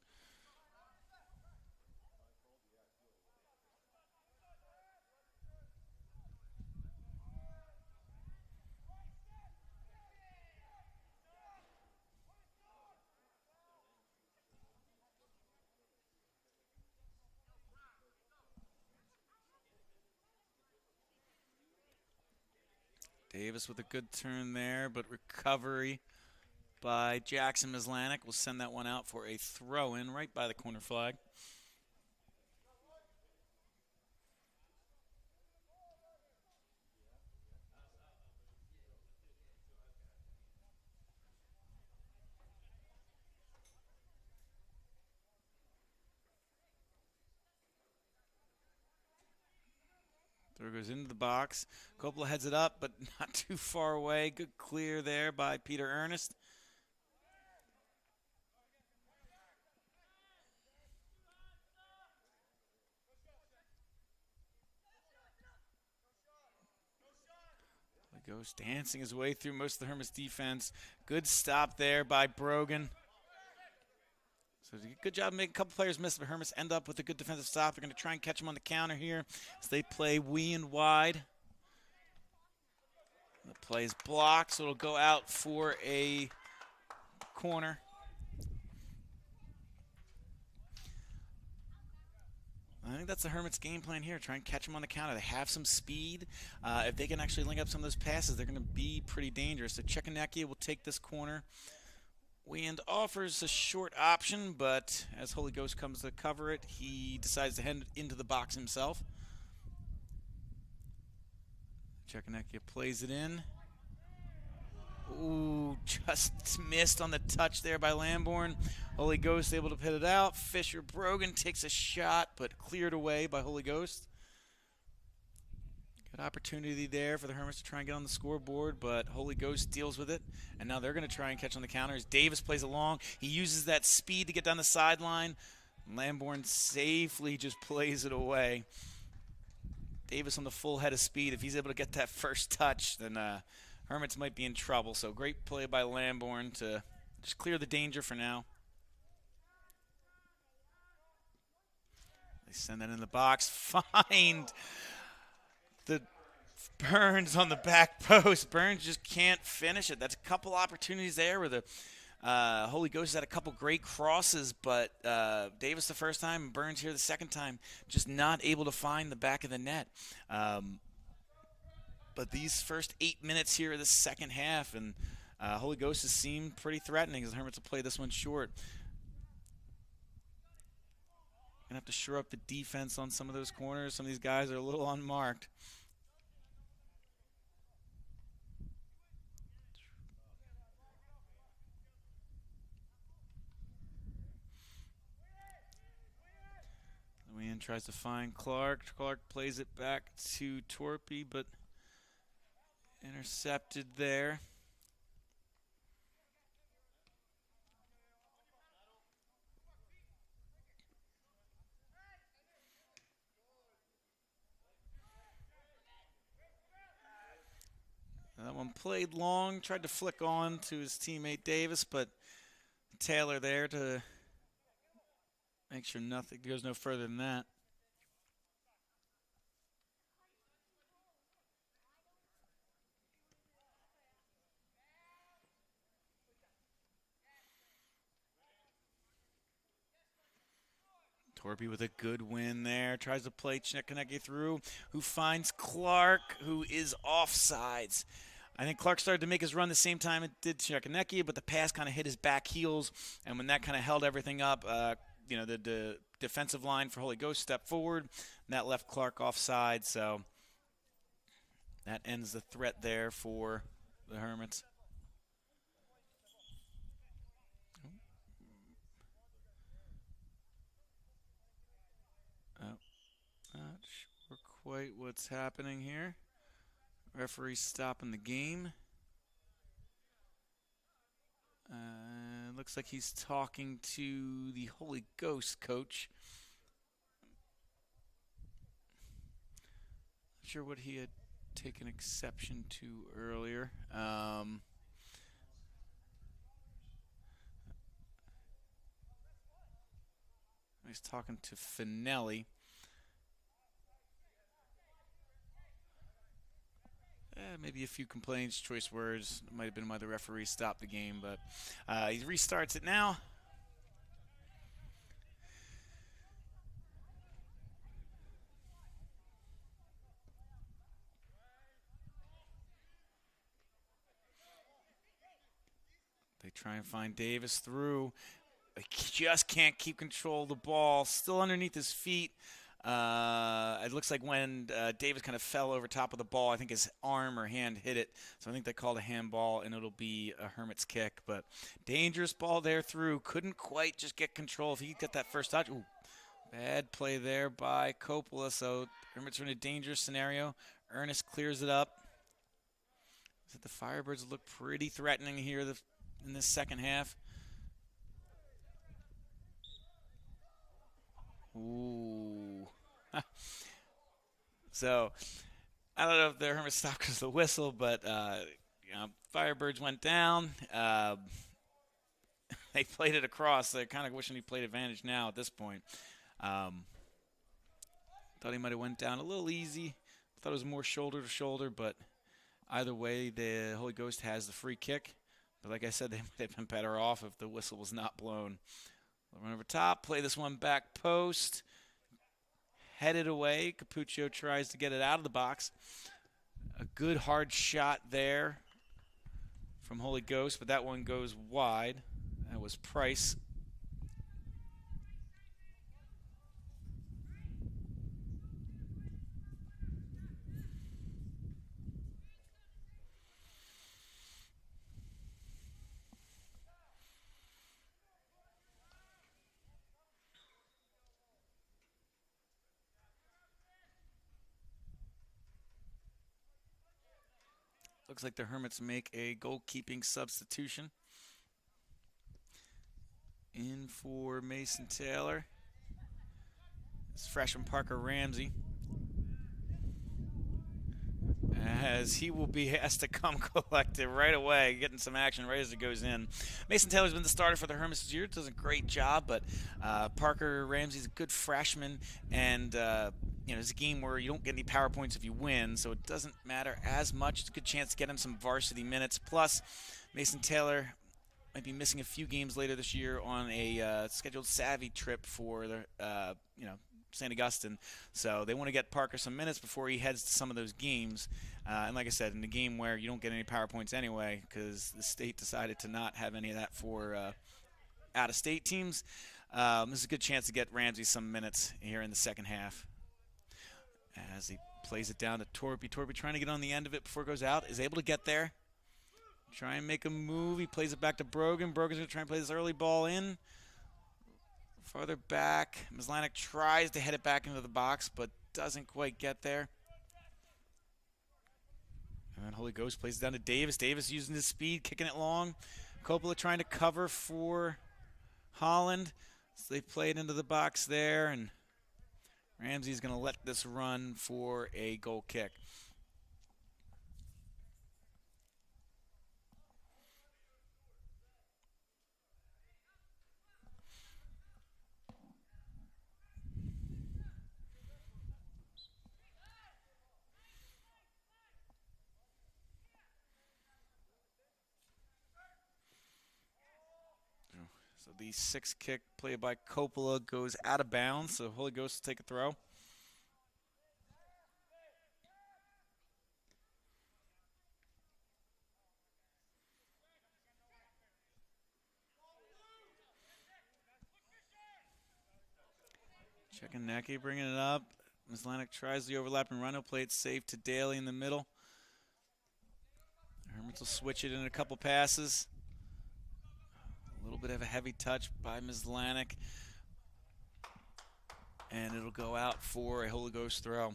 F: Davis with a good turn there, but recovery by Jackson Mislanik. Will send that one out for a throw-in right by the corner flag. Throw goes into the box. Coppola heads it up, but not too far away. Good clear there by Peter Ernest. Goes dancing his way through most of the Hermits defense. Good stop there by Brogan. So good job making a couple players miss, but Hermits end up with a good defensive stop. They're going to try and catch him on the counter here as they play wee and wide. The play is blocked, so it'll go out for a corner. I think that's the Hermits' game plan here. Try and catch them on the counter. They have some speed. If they can actually link up some of those passes, they're going to be pretty dangerous. So Chekanecki will take this corner. Wind offers a short option, but as Holy Ghost comes to cover it, he decides to head into the box himself. Chekanecki plays it in. Ooh, just missed on the touch there by Lamborn. Holy Ghost able to pit it out. Fisher Brogan takes a shot, but cleared away by Holy Ghost. Good opportunity there for the Hermits to try and get on the scoreboard, but Holy Ghost deals with it. And now they're going to try and catch on the counters. Davis plays along. He uses that speed to get down the sideline. Lamborn safely just plays it away. Davis on the full head of speed. If he's able to get that first touch, then Hermits might be in trouble. So great play by Lamborn to just clear the danger for now. They send that in the box. Find the Burns on the back post. Burns just can't finish it. That's a couple opportunities there where the Holy Ghost had a couple great crosses, but Davis the first time and Burns here the second time just not able to find the back of the net. But these first 8 minutes here of the second half, and Holy Ghost has seemed pretty threatening as the Hermits will play this one short. Gonna have to shore up the defense on some of those corners. Some of these guys are a little unmarked. Lewian tries to find Clark. Clark plays it back to Torpy, but intercepted there. That one played long, tried to flick on to his teammate Davis, but Taylor there to make sure nothing goes no further than that. Torpy with a good win there. Tries to play Chekanecki through, who finds Clark, who is offsides. I think Clark started to make his run the same time it did Chekanecki, but the pass kind of hit his back heels, and when that kind of held everything up, the defensive line for Holy Ghost stepped forward, and that left Clark offside, so that ends the threat there for the Hermits. Not sure quite what's happening here. Referee stopping the game. Looks like he's talking to the Holy Ghost coach. Not sure what he had taken exception to earlier. He's talking to Finelli. Maybe a few complaints, choice words. Might have been why the referee stopped the game, but he restarts it now. They Try and find Davis through. He just can't keep control of the ball. Still underneath his feet. It looks like when Davis kind of fell over top of the ball, I think his arm or hand hit it. So I think they called a handball, and it'll be a Hermits kick. But dangerous ball there through. Couldn't quite just get control. If he could get that first touch. Ooh, bad play there by Coppola. So Hermits are in a dangerous scenario. Ernest clears it up. The Firebirds look pretty threatening here in this second half. Ooh. So, I don't know if the Hermits stopped because of the whistle, but Firebirds went down. They played it across. They're kind of wishing he played advantage now at this point. Thought he might have went down a little easy. Thought it was more shoulder to shoulder, but either way, the Holy Ghost has the free kick. But like I said, they might have been better off if the whistle was not blown. They'll run over top, play this one back post. Headed away. Capuccio tries to get it out of the box. A good hard shot there from Holy Ghost, but that one goes wide. That was Price. Looks like the Hermits make a goalkeeping substitution. In for Mason Taylor. It's freshman Parker Ramsey. As he will be asked to come collect it right away, getting some action right as it goes in. Mason Taylor's been the starter for the Hermits this year. Does a great job, but Parker Ramsey's a good freshman, and it's a game where you don't get any power points if you win, so it doesn't matter as much. It's a good chance to get him some varsity minutes. Plus, Mason Taylor might be missing a few games later this year on a scheduled Savvy trip for the St. Augustine, so they want to get Parker some minutes before he heads to some of those games. And like I said, in the game where you don't get any power points anyway, because the state decided to not have any of that for out-of-state teams, this is a good chance to get Ramsey some minutes here in the second half. As he plays it down to Torpy. Torpy trying to get on the end of it before it goes out, is able to get there. Try and make a move. He plays it back to Brogan. Brogan's going to try and play this early ball in. Farther back, Mizlanek tries to head it back into the box, but doesn't quite get there. And then Holy Ghost plays it down to Davis. Davis using his speed, kicking it long. Coppola trying to cover for Holland. So they play it into the box there, and Ramsey's going to let this run for a goal kick. So the sixth kick played by Coppola goes out of bounds, so Holy Ghost will take a throw. Checking Necky, bringing it up. Mizlanek tries the overlap and run. He'll play it safe to Daly in the middle. Hermits will switch it in a couple passes. A little bit of a heavy touch by Mizlanek. And it'll go out for a Holy Ghost throw.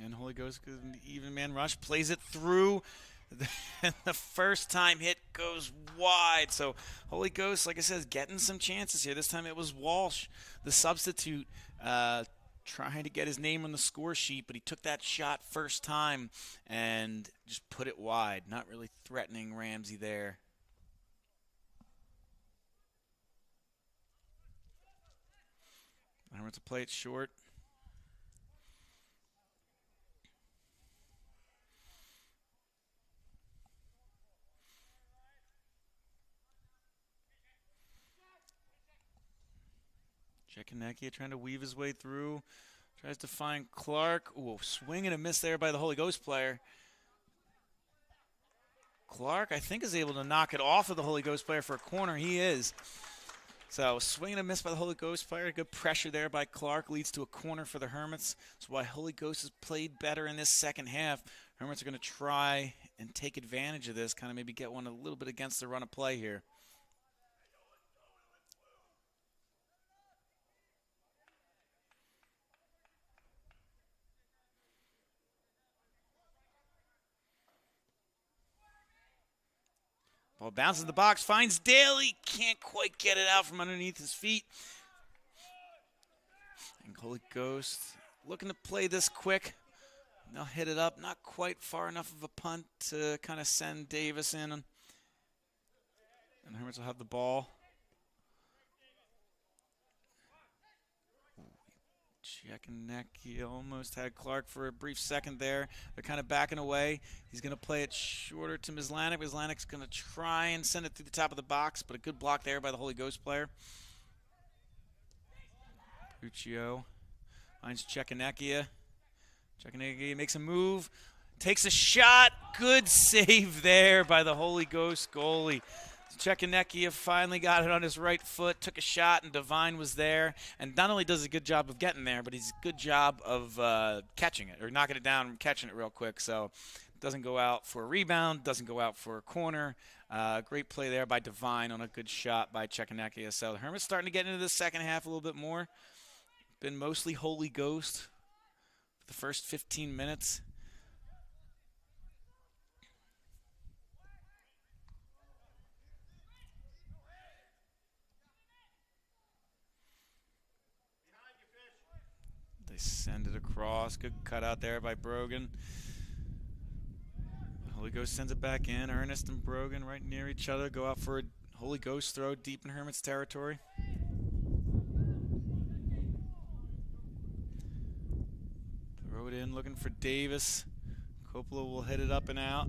F: And Holy Ghost goes into even man rush, plays it through. The first time hit goes wide. So Holy Ghost, like I said, is getting some chances here. This time it was Walsh, the substitute, trying to get his name on the score sheet, but he took that shot first time and just put it wide. Not really threatening Ramsey there. Hermits to play it short. Czekanecki trying to weave his way through. Tries to find Clark. Ooh, swing and a miss there by the Holy Ghost player. Clark, I think, is able to knock it off of the Holy Ghost player for a corner. He is. So swing and a miss by the Holy Ghost player. Good pressure there by Clark leads to a corner for the Hermits. That's why Holy Ghost has played better in this second half. Hermits are going to try and take advantage of this, kind of maybe get one a little bit against the run of play here. Ball bounces the box, finds Daly, can't quite get it out from underneath his feet. And Holy Ghost looking to play this quick. They'll hit it up, not quite far enough of a punt to kind of send Davis in. And Hermits will have the ball. Czekanecki almost had Clark for a brief second there. They're kind of backing away. He's going to play it shorter to Mislanek. Mislanek's going to try and send it through the top of the box, but a good block there by the Holy Ghost player. Puccio finds Czekanecki. Czekanecki makes a move, takes a shot. Good save there by the Holy Ghost goalie. Czekanecki finally got it on his right foot, took a shot, and Devine was there. And not only does he a good job of getting there, but he's a good job of catching it, or knocking it down and catching it real quick. So doesn't go out for a rebound, doesn't go out for a corner. Great play there by Devine on a good shot by Czekanecki. So the Hermits starting to get into the second half a little bit more. Been mostly Holy Ghost for the first 15 minutes. Send it across. Good cut out there by Brogan. Holy Ghost sends it back in. Ernest and Brogan right near each other. Go out for a Holy Ghost throw deep in Hermits territory. Throw it in looking for Davis. Coppola will hit it up and out.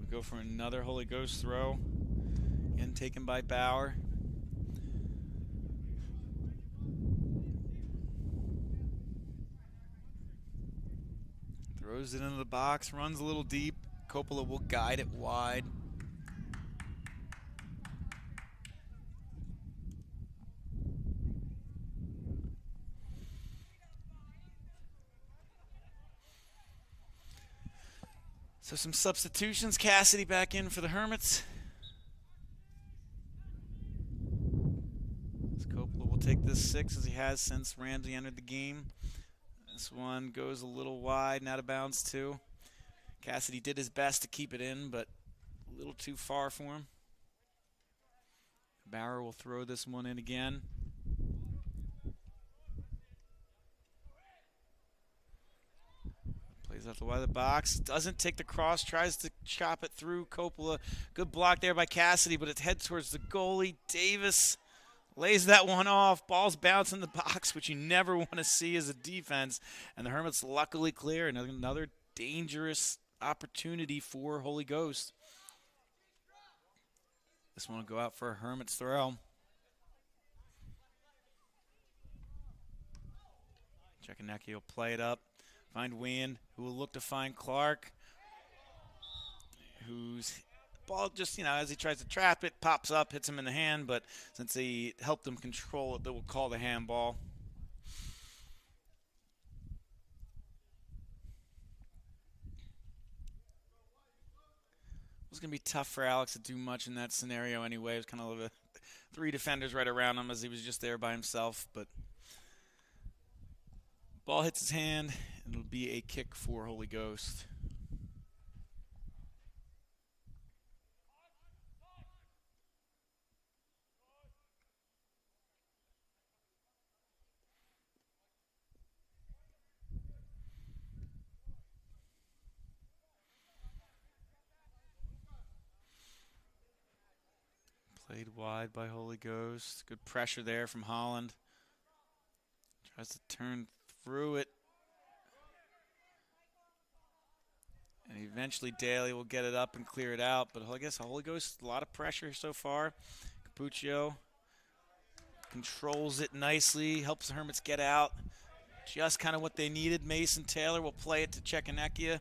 F: We go for another Holy Ghost throw. Again taken by Bauer. Throws it into the box, runs a little deep. Coppola will guide it wide. So some substitutions. Cassidy back in for the Hermits. Coppola will take this 6 as he has since Ramsey entered the game. This one goes a little wide and out of bounds too. Cassidy did his best to keep it in, but a little too far for him. Bauer will throw this one in again. Plays out the wide of the box. Doesn't take the cross. Tries to chop it through Coppola. Good block there by Cassidy, but it heads towards the goalie. Davis lays that one off. Ball's bouncing the box, which you never want to see as a defense. And the Hermits luckily clear. Another dangerous opportunity for Holy Ghost. This one will go out for a Hermits throw. Czekanecki will play it up. Find Wynn, who will look to find Clark. Who's... Ball just, as he tries to trap it, pops up, hits him in the hand, but since he helped him control it, they will call the handball. It was going to be tough for Alex to do much in that scenario anyway. It was kind of 3 defenders right around him as he was just there by himself, but ball hits his hand, and it'll be a kick for Holy Ghost. Played wide by Holy Ghost. Good pressure there from Holland. Tries to turn through it. And eventually Daly will get it up and clear it out. But I guess Holy Ghost, a lot of pressure so far. Capuccio controls it nicely, helps the Hermits get out. Just kind of what they needed. Mason Taylor will play it to Czekaneckia.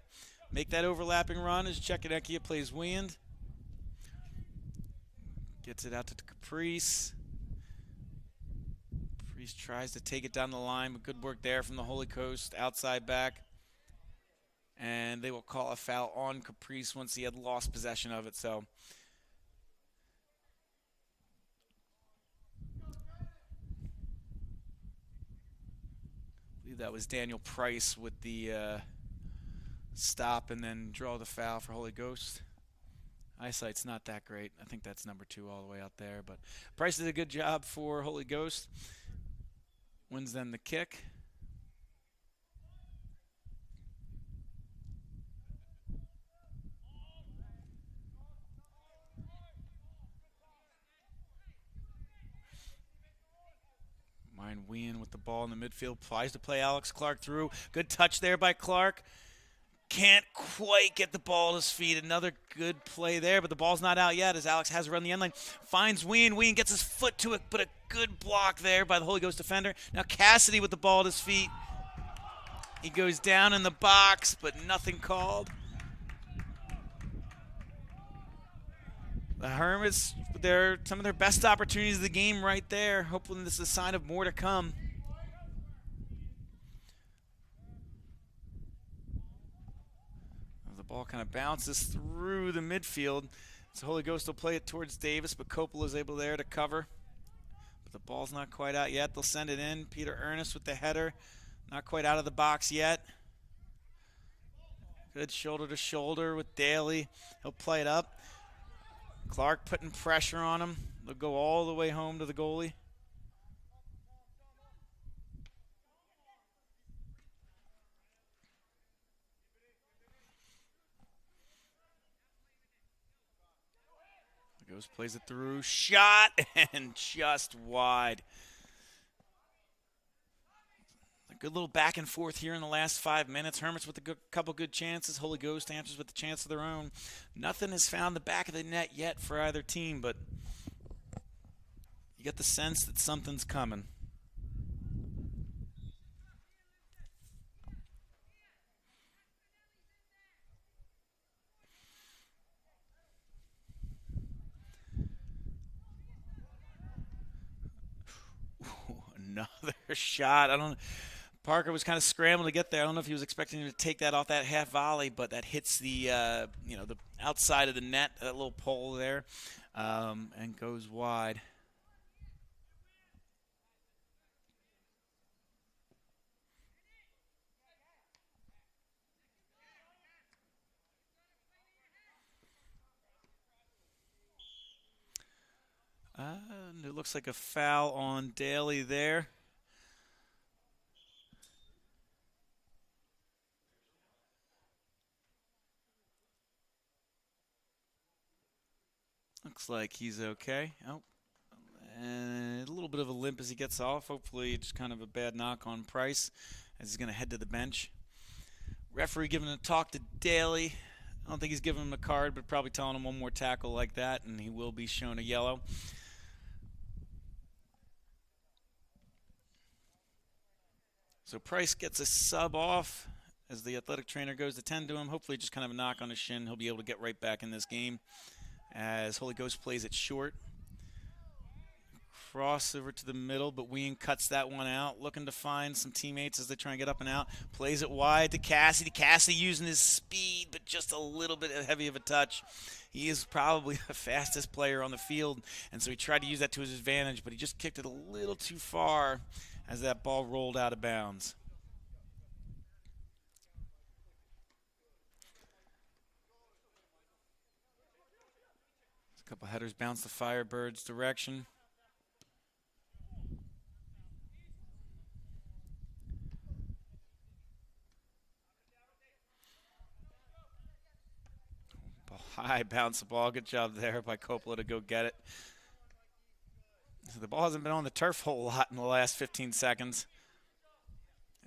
F: Make that overlapping run as Czekaneckia plays wind. Gets it out to Caprice. Caprice tries to take it down the line, but good work there from the Holy Coast, outside back. And they will call a foul on Caprice once he had lost possession of it. So I believe that was Daniel Price with the stop and then draw the foul for Holy Ghost. Eyesight's not that great. I think that's number 2 all the way out there. But Price did a good job for Holy Ghost. Wins then the kick. Ryan Wien with the ball in the midfield. Tries to play Alex Clark through. Good touch there by Clark. Can't quite get the ball at his feet. Another good play there, but the ball's not out yet as Alex has run the end line. Finds Wien. Wien gets his foot to it, but a good block there by the Holy Ghost defender. Now Cassidy with the ball at his feet. He goes down in the box, but nothing called. The Hermits, some of their best opportunities of the game right there. Hopefully this is a sign of more to come. The ball kind of bounces through the midfield. So Holy Ghost will play it towards Davis, but Coppola is able there to cover. But the ball's not quite out yet. They'll send it in. Peter Ernest with the header. Not quite out of the box yet. Good shoulder to shoulder with Daly. He'll play it up. Clark putting pressure on him. They'll go all the way home to the goalie. Goes, plays it through, shot, and just wide. A good little back and forth here in the last 5 minutes. Hermits with a couple good chances. Holy Ghost answers with a chance of their own. Nothing has found the back of the net yet for either team, but you get the sense that something's coming. Another shot. Parker was kind of scrambling to get there. I don't know if he was expecting him to take that off that half volley, but that hits the the outside of the net, that little pole there, and goes wide. And it looks like a foul on Daly there. Looks like he's okay. Oh, and a little bit of a limp as he gets off. Hopefully it's kind of a bad knock on Price as he's going to head to the bench. Referee giving a talk to Daly. I don't think he's giving him a card, but probably telling him one more tackle like that, and he will be shown a yellow. So Price gets a sub off as the athletic trainer goes to tend to him. Hopefully just kind of a knock on his shin. He'll be able to get right back in this game as Holy Ghost plays it short. Cross over to the middle, but Wien cuts that one out, looking to find some teammates as they try and get up and out. Plays it wide to Cassidy. Cassidy using his speed, but just a little bit heavy of a touch. He is probably the fastest player on the field, and so he tried to use that to his advantage, but he just kicked it a little too far as that ball rolled out of bounds. A couple headers bounce the Firebirds' direction. High bounce the ball. Good job there by Coppola to go get it. So the ball hasn't been on the turf a whole lot in the last 15 seconds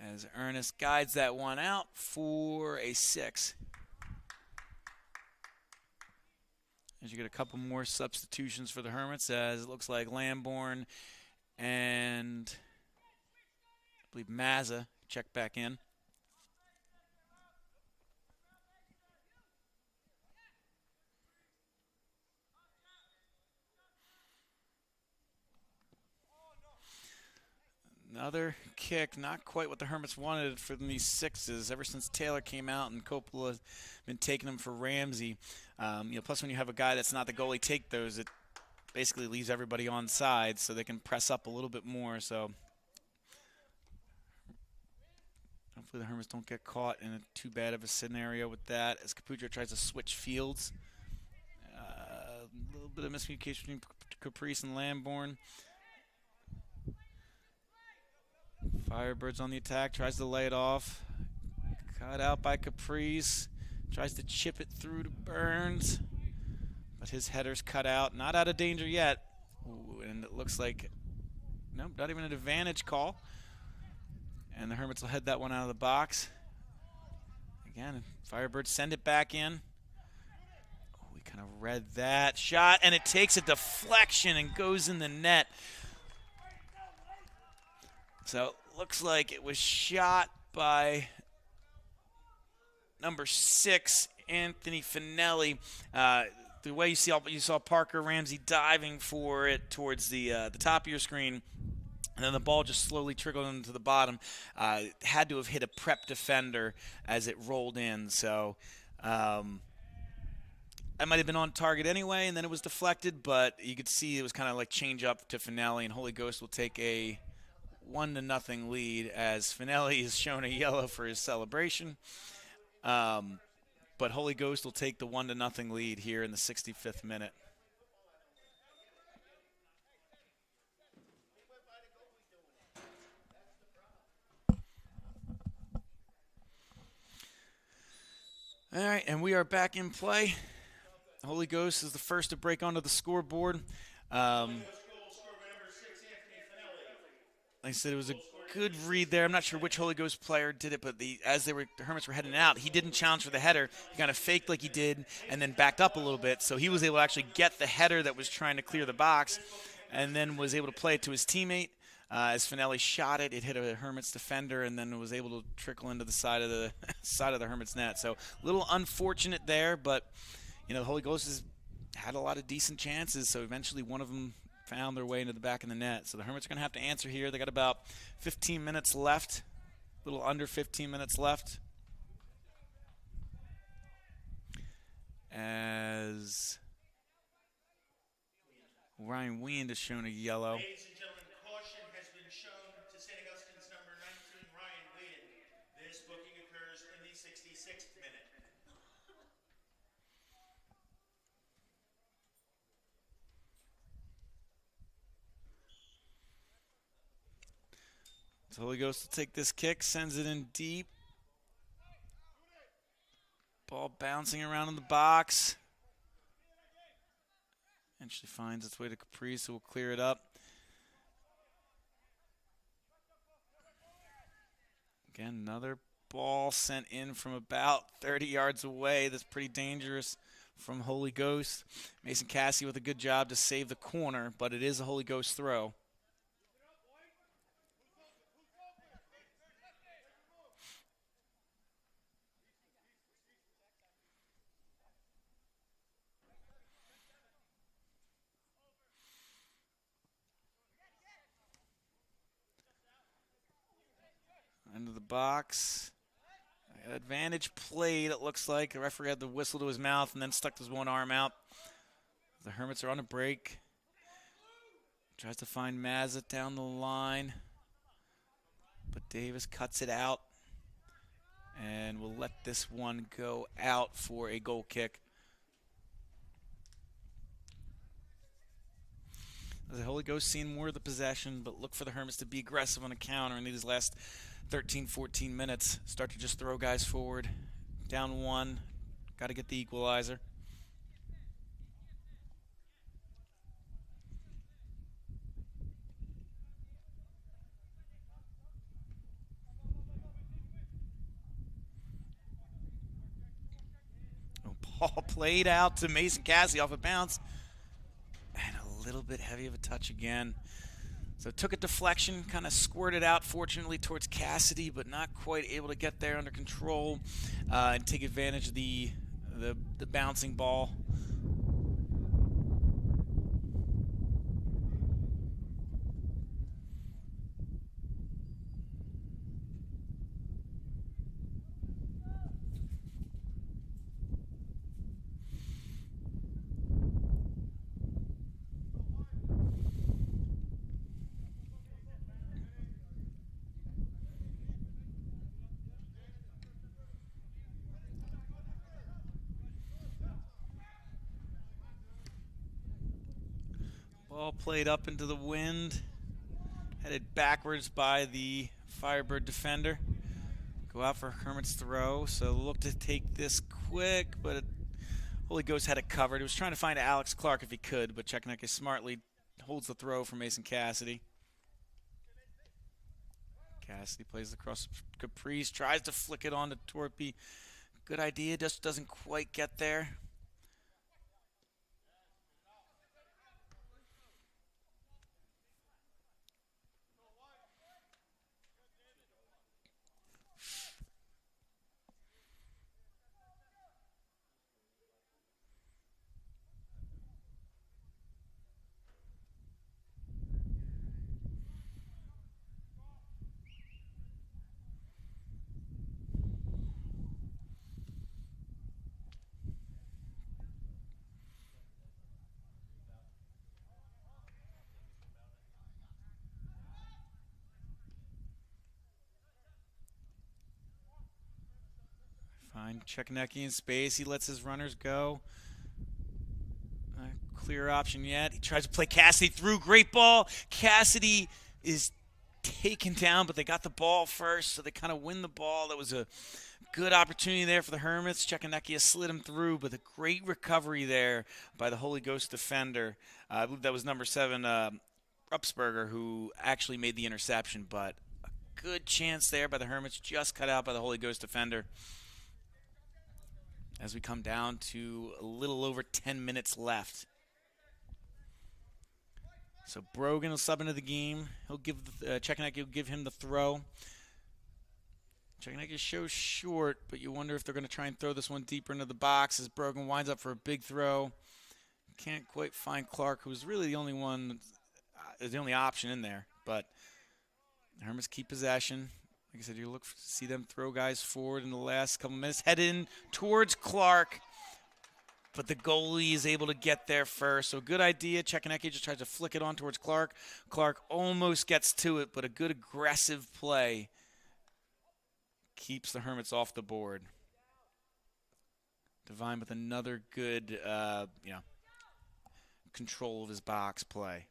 F: as Ernest guides that one out for a 6. As you get a couple more substitutions for the Hermits, as it looks like Lamborn and I believe Mazza check back in. Another kick, not quite what the Hermits wanted from these sixes. Ever since Taylor came out and Coppola has been taking them for Ramsey. Plus when you have a guy that's not the goalie take those, it basically leaves everybody on side so they can press up a little bit more. So hopefully the Hermits don't get caught in too bad of a scenario with that. As Caputo tries to switch fields. A little bit of miscommunication between Caprice and Lamborn. Firebird's on the attack, tries to lay it off. Cut out by Caprice. Tries to chip it through to Burns. But his header's cut out. Not out of danger yet. Ooh, and it looks like, nope, not even an advantage call. And the Hermits will head that one out of the box. Again, Firebird send it back in. Oh, we kind of read that shot, and it takes a deflection and goes in the net. So it looks like it was shot by number 6, Anthony Finelli. The way you saw Parker Ramsey diving for it towards the top of your screen, and then the ball just slowly trickled into the bottom. Had to have hit a prep defender as it rolled in. So I might have been on target anyway, and then it was deflected. But you could see it was kind of like change up to Finelli, and Holy Ghost will take a 1-0 lead as Finelli is shown a yellow for his celebration. But Holy Ghost will take the 1-0 lead here in the 65th minute. All right, and we are back in play. Holy Ghost is the first to break onto the scoreboard. Like I said, it was a good read there. I'm not sure which Holy Ghost player did it, but the Hermits were heading out, he didn't challenge for the header. He kind of faked like he did and then backed up a little bit. So he was able to actually get the header that was trying to clear the box and then was able to play it to his teammate. As Finelli shot it, it hit a Hermits defender and then was able to trickle into the side of the side of the Hermits net. So a little unfortunate there, but the Holy Ghost has had a lot of decent chances. So eventually one of them found their way into the back of the net. So the Hermits are going to have to answer here. They got about 15 minutes left, a little under 15 minutes left. As Ryan Weand is shown a yellow.
G: Ladies and gentlemen, caution has been shown to St. Augustine's number 19, Ryan Weand. This booking occurs in the 66th minute.
F: So Holy Ghost will take this kick, sends it in deep. Ball bouncing around in the box. Eventually finds its way to Caprice, so we'll clear it up. Again, another ball sent in from about 30 yards away. That's pretty dangerous from Holy Ghost. Mason Cassie with a good job to save the corner, but it is a Holy Ghost throw. Into the box. Advantage played, it looks like. The referee had the whistle to his mouth and then stuck his one arm out. The Hermits are on a break. Tries to find Mazza down the line. But Davis cuts it out. And we'll let this one go out for a goal kick. The Holy Ghost seeing more of the possession, but look for the Hermits to be aggressive on the counter in these last 13, 14 minutes. Start to just throw guys forward. Down one. Got to get the equalizer. Oh, Ball played out to Mason Cassidy off a bounce. And a little bit heavy of a touch again. So took a deflection, kind of squirted out, fortunately, towards Cassidy, but not quite able to get there under control and take advantage of the bouncing ball. Ball played up into the wind, headed backwards by the Firebird defender. Go out for Hermit's throw, so look to take this quick, but Holy Ghost had it covered. He was trying to find Alex Clark if he could, but Chekanecki smartly holds the throw for Mason Cassidy. Cassidy plays across Caprice, tries to flick it on to Torpy. Good idea, just doesn't quite get there. Fine, Chekanecki in space. He lets his runners go. Not a clear option yet. He tries to play Cassidy through. Great ball. Cassidy is taken down, but they got the ball first, so they kind of win the ball. That was a good opportunity there for the Hermits. Chekanecki has slid him through, but a great recovery there by the Holy Ghost defender. I believe that was number 7, Rupsberger, who actually made the interception, but a good chance there by the Hermits, just cut out by the Holy Ghost defender. As we come down to a little over 10 minutes left. So Brogan will sub into the game. He'll give Chekanecki will give him the throw. Chekanecki shows short, but you wonder if they're going to try and throw this one deeper into the box as Brogan winds up for a big throw. Can't quite find Clark, who's really the only one, the only option in there. But the Hermits keep possession. Like I said, you look to see them throw guys forward in the last couple minutes. Head in towards Clark, but the goalie is able to get there first. So good idea. Chekanecki just tries to flick it on towards Clark. Clark almost gets to it, but a good aggressive play keeps the Hermits off the board. Devine with another good, control of his box play.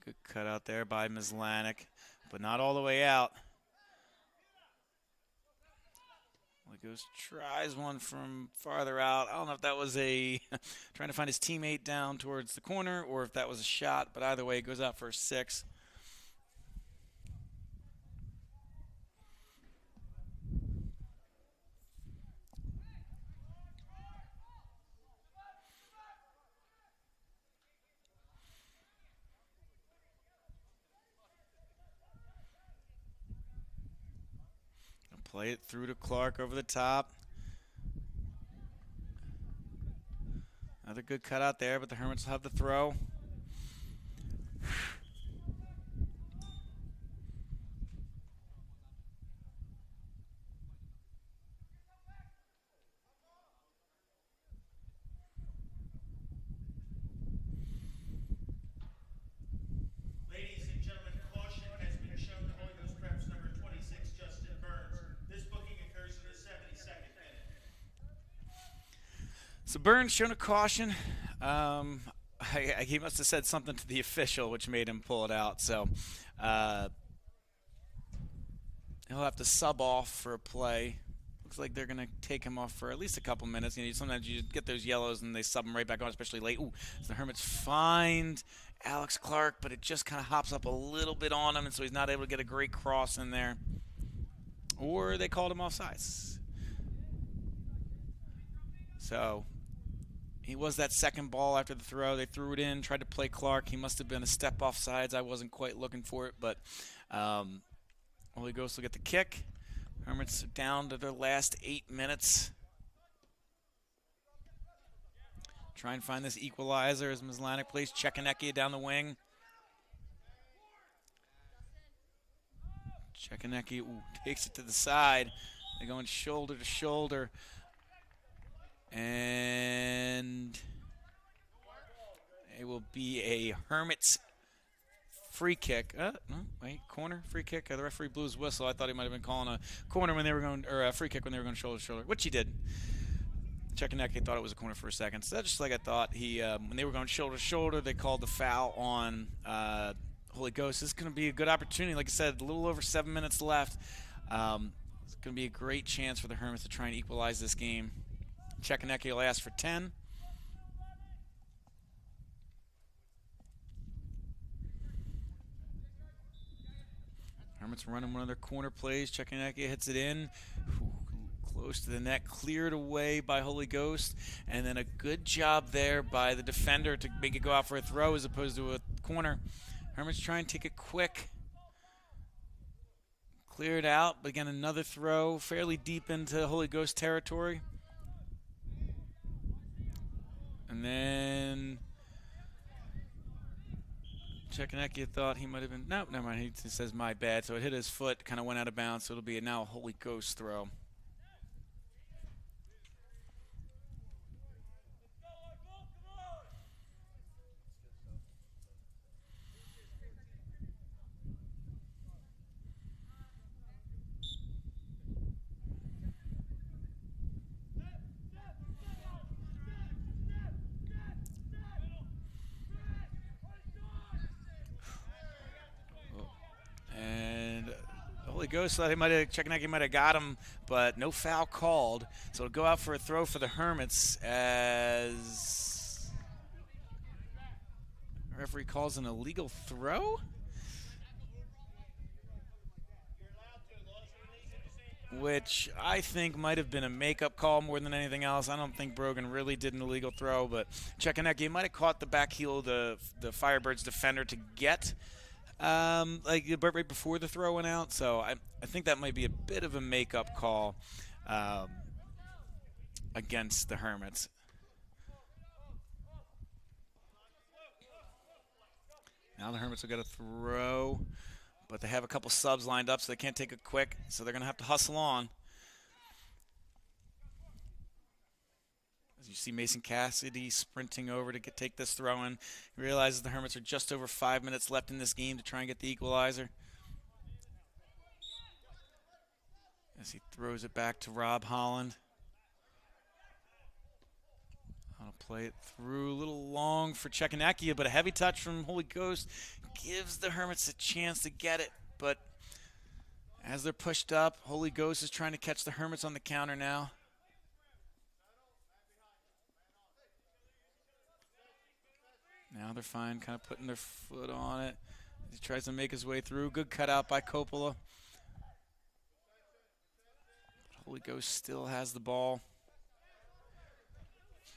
F: Good cut out there by Mislanik, but not all the way out. Well, he goes, tries one from farther out. I don't know if that was trying to find his teammate down towards the corner or if that was a shot, but either way, it goes out for a 6. Play it through to Clark over the top. Another good cut out there, but the Hermits will have the throw.
G: Ladies and gentlemen, caution has been shown to Holy Ghost Preps number 26, Justin Burns. This booking occurs in the 72nd minute.
F: So Burns shown a caution. He must have said something to the official, which made him pull it out. So he'll have to sub off for a play. Looks like they're going to take him off for at least a couple minutes. Sometimes you get those yellows and they sub him right back on, especially late. Ooh, so the Hermits find Alex Clark, but it just kind of hops up a little bit on him, and so he's not able to get a great cross in there. Or they called him offsides. So he was that second ball after the throw. They threw it in, tried to play Clark. He must have been a step off sides. I wasn't quite looking for it, but Holy Ghost will get the kick. Hermits are down to their last 8 minutes. Try and find this equalizer as Mizlanek plays Chekanecki down the wing. Chekanecki takes it to the side. They're going shoulder to shoulder. And it will be a Hermits free kick. No, wait, corner, free kick. The referee blew his whistle. I thought he might have been calling a corner when they were going, or a free kick when they were going shoulder to shoulder, which he did. Chekanecki thought it was a corner for a second. So that's just like I thought. When they were going shoulder to shoulder, they called the foul on Holy Ghost. This is going to be a good opportunity. Like I said, a little over 7 minutes left. It's going to be a great chance for the Hermits to try and equalize this game. Chekanecki will ask for 10. Hermits running one of their corner plays. Chekanecki hits it in. Close to the net, cleared away by Holy Ghost, and then a good job there by the defender to make it go out for a throw as opposed to a corner. Hermits try and take it quick. Cleared out, but again another throw, fairly deep into Holy Ghost territory. And then Chekanecki thought he might have been, no, never mind, he says my bad, so it hit his foot, kind of went out of bounds, so it'll be now a Holy Ghost throw. Holy Ghost thought Chekanecki might have got him, but no foul called. So it'll go out for a throw for the Hermits as the referee calls an illegal throw. Which I think might have been a makeup call more than anything else. I don't think Brogan really did an illegal throw, but Chekanecki might have caught the back heel of the Firebirds defender to get right before the throw went out, so I think that might be a bit of a makeup call against the Hermits. Now the Hermits will get a throw, but they have a couple subs lined up, so they can't take it quick, so they're going to have to hustle on. As you see Mason Cassidy sprinting over to take this throw in. He realizes the Hermits are just over 5 minutes left in this game to try and get the equalizer. As he throws it back to Rob Holland. I'll play it through a little long for Chekanecki, but a heavy touch from Holy Ghost gives the Hermits a chance to get it. But as they're pushed up, Holy Ghost is trying to catch the Hermits on the counter now. Now they're fine, kind of putting their foot on it. He tries to make his way through. Good cutout by Coppola. Holy Ghost still has the ball.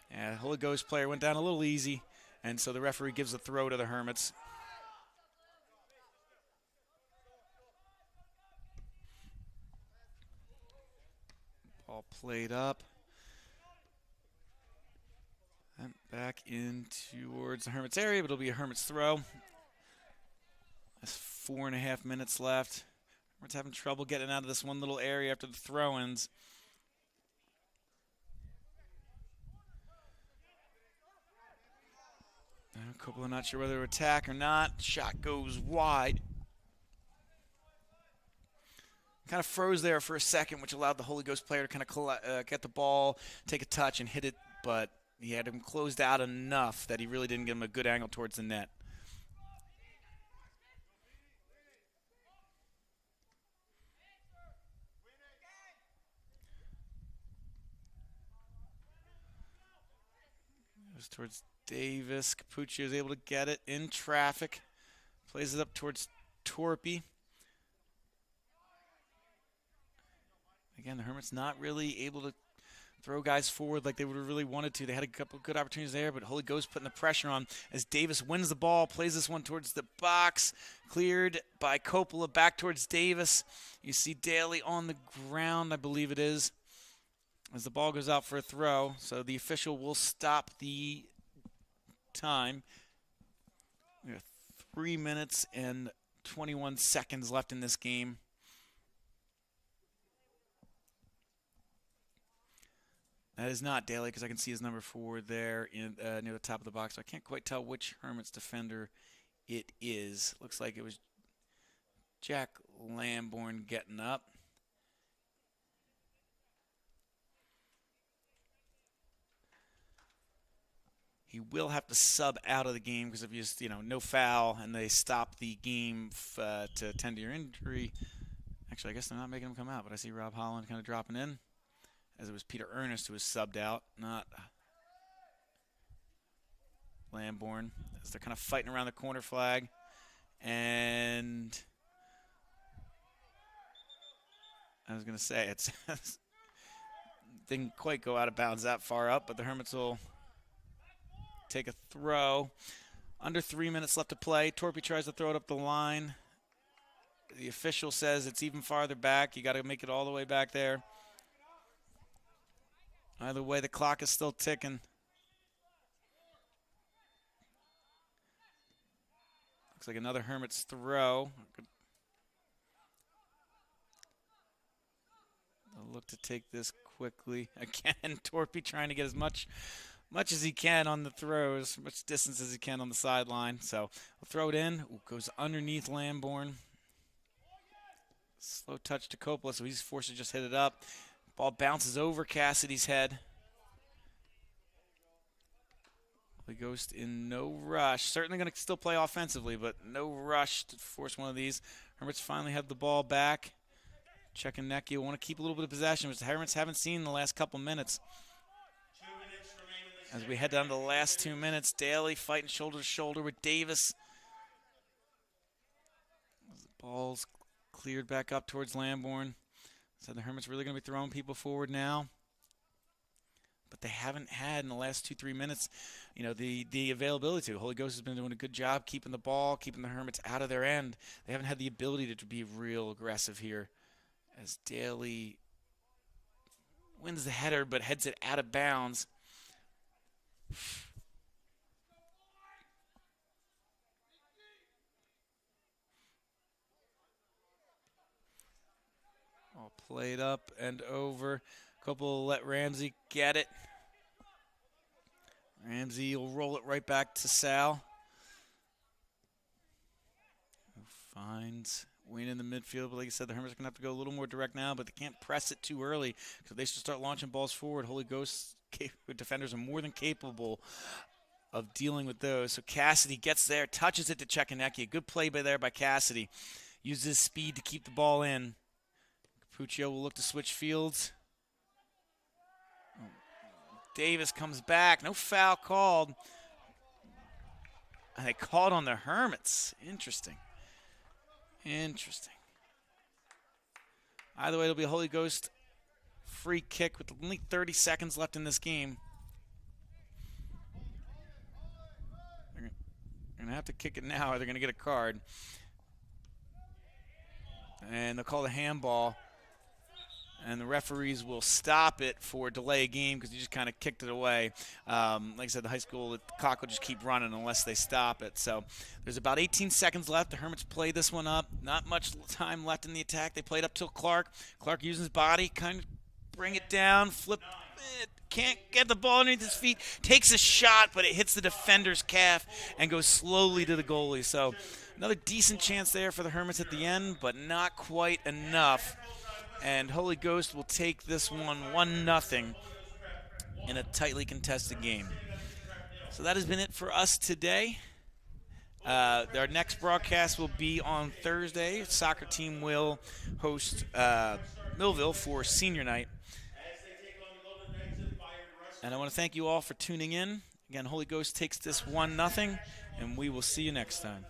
F: Yeah, Holy Ghost player went down a little easy, and so the referee gives a throw to the Hermits. Ball played up. And back in towards the Hermits area, but it'll be a Hermits throw. That's 4.5 minutes left. Hermits having trouble getting out of this one little area after the throw-ins. Coppola not sure whether to attack or not. Shot goes wide. Kind of froze there for a second, which allowed the Holy Ghost player to kind of get the ball, take a touch, and hit it, but he had him closed out enough that he really didn't give him a good angle towards the net. Goes towards Davis. Capuccio is able to get it in traffic. Plays it up towards Torpy. Again, the Hermits not really able to throw guys forward like they would have really wanted to. They had a couple good opportunities there, but Holy Ghost putting the pressure on as Davis wins the ball, plays this one towards the box. Cleared by Coppola back towards Davis. You see Daly on the ground, I believe it is, as the ball goes out for a throw. So the official will stop the time. We have 3 minutes and 21 seconds left in this game. That is not Daly because I can see his number 4 there near the top of the box. So I can't quite tell which Hermits defender it is. Looks like it was Jack Lamborn getting up. He will have to sub out of the game because if he's, no foul and they stop the game to attend to your injury. Actually, I guess they're not making him come out, but I see Rob Holland kind of dropping in, as it was Peter Ernest who was subbed out, not Lamborn, as they're kind of fighting around the corner flag. And I was going to say, it didn't quite go out of bounds that far up, but the Hermits will take a throw. Under 3 minutes left to play. Torpy tries to throw it up the line. The official says it's even farther back. You got to make it all the way back there. Either way, the clock is still ticking. Looks like another Hermits throw. I'll look to take this quickly. Again, Torpy trying to get as much as he can on the throws, much distance as he can on the sideline. So we'll throw it in. Ooh, goes underneath Lamborn. Slow touch to Coppola, so he's forced to just hit it up. Ball bounces over Cassidy's head. He goes in no rush. Certainly going to still play offensively, but no rush to force one of these. Hermits finally have the ball back. Checking Necchio. Want to keep a little bit of possession, which the Hermits haven't seen in the last couple minutes. As we head down to the last 2 minutes, Daly fighting shoulder to shoulder with Davis. The ball's cleared back up towards Lamborn. So the Hermits really going to be throwing people forward now. But they haven't had in the last 2-3 minutes, the availability to. Holy Ghost has been doing a good job keeping the ball, keeping the Hermits out of their end. They haven't had the ability to be real aggressive here. As Daly wins the header but heads it out of bounds. All played up and over. Couple let Ramsey get it. Ramsey will roll it right back to Sal. Who finds Wayne in the midfield. But like I said, the Hermits are going to have to go a little more direct now, but they can't press it too early because they should start launching balls forward. Holy Ghost defenders are more than capable of dealing with those. So Cassidy gets there, touches it to Cekanecki. Good play there by Cassidy. Uses his speed to keep the ball in. Capuccio will look to switch fields. Davis comes back. No foul called. And they called on the Hermits. Interesting. Either way, it'll be a Holy Ghost free kick with only 30 seconds left in this game. They're going to have to kick it now or they're going to get a card. And they'll call the handball. And the referees will stop it for delay a game because you just kind of kicked it away. Like I said, the high school, the clock will just keep running unless they stop it. So there's about 18 seconds left. The Hermits play this one up. Not much time left in the attack. They played up till Clark. Clark using his body, kind of bring it down, flip it. Can't get the ball underneath his feet. Takes a shot, but it hits the defender's calf and goes slowly to the goalie. So another decent chance there for the Hermits at the end, but not quite enough. And Holy Ghost will take this one 1-0 in a tightly contested game. So that has been it for us today. Our next broadcast will be on Thursday. Soccer team will host Millville for senior night. And I want to thank you all for tuning in. Again, Holy Ghost takes this 1-0, and we will see you next time.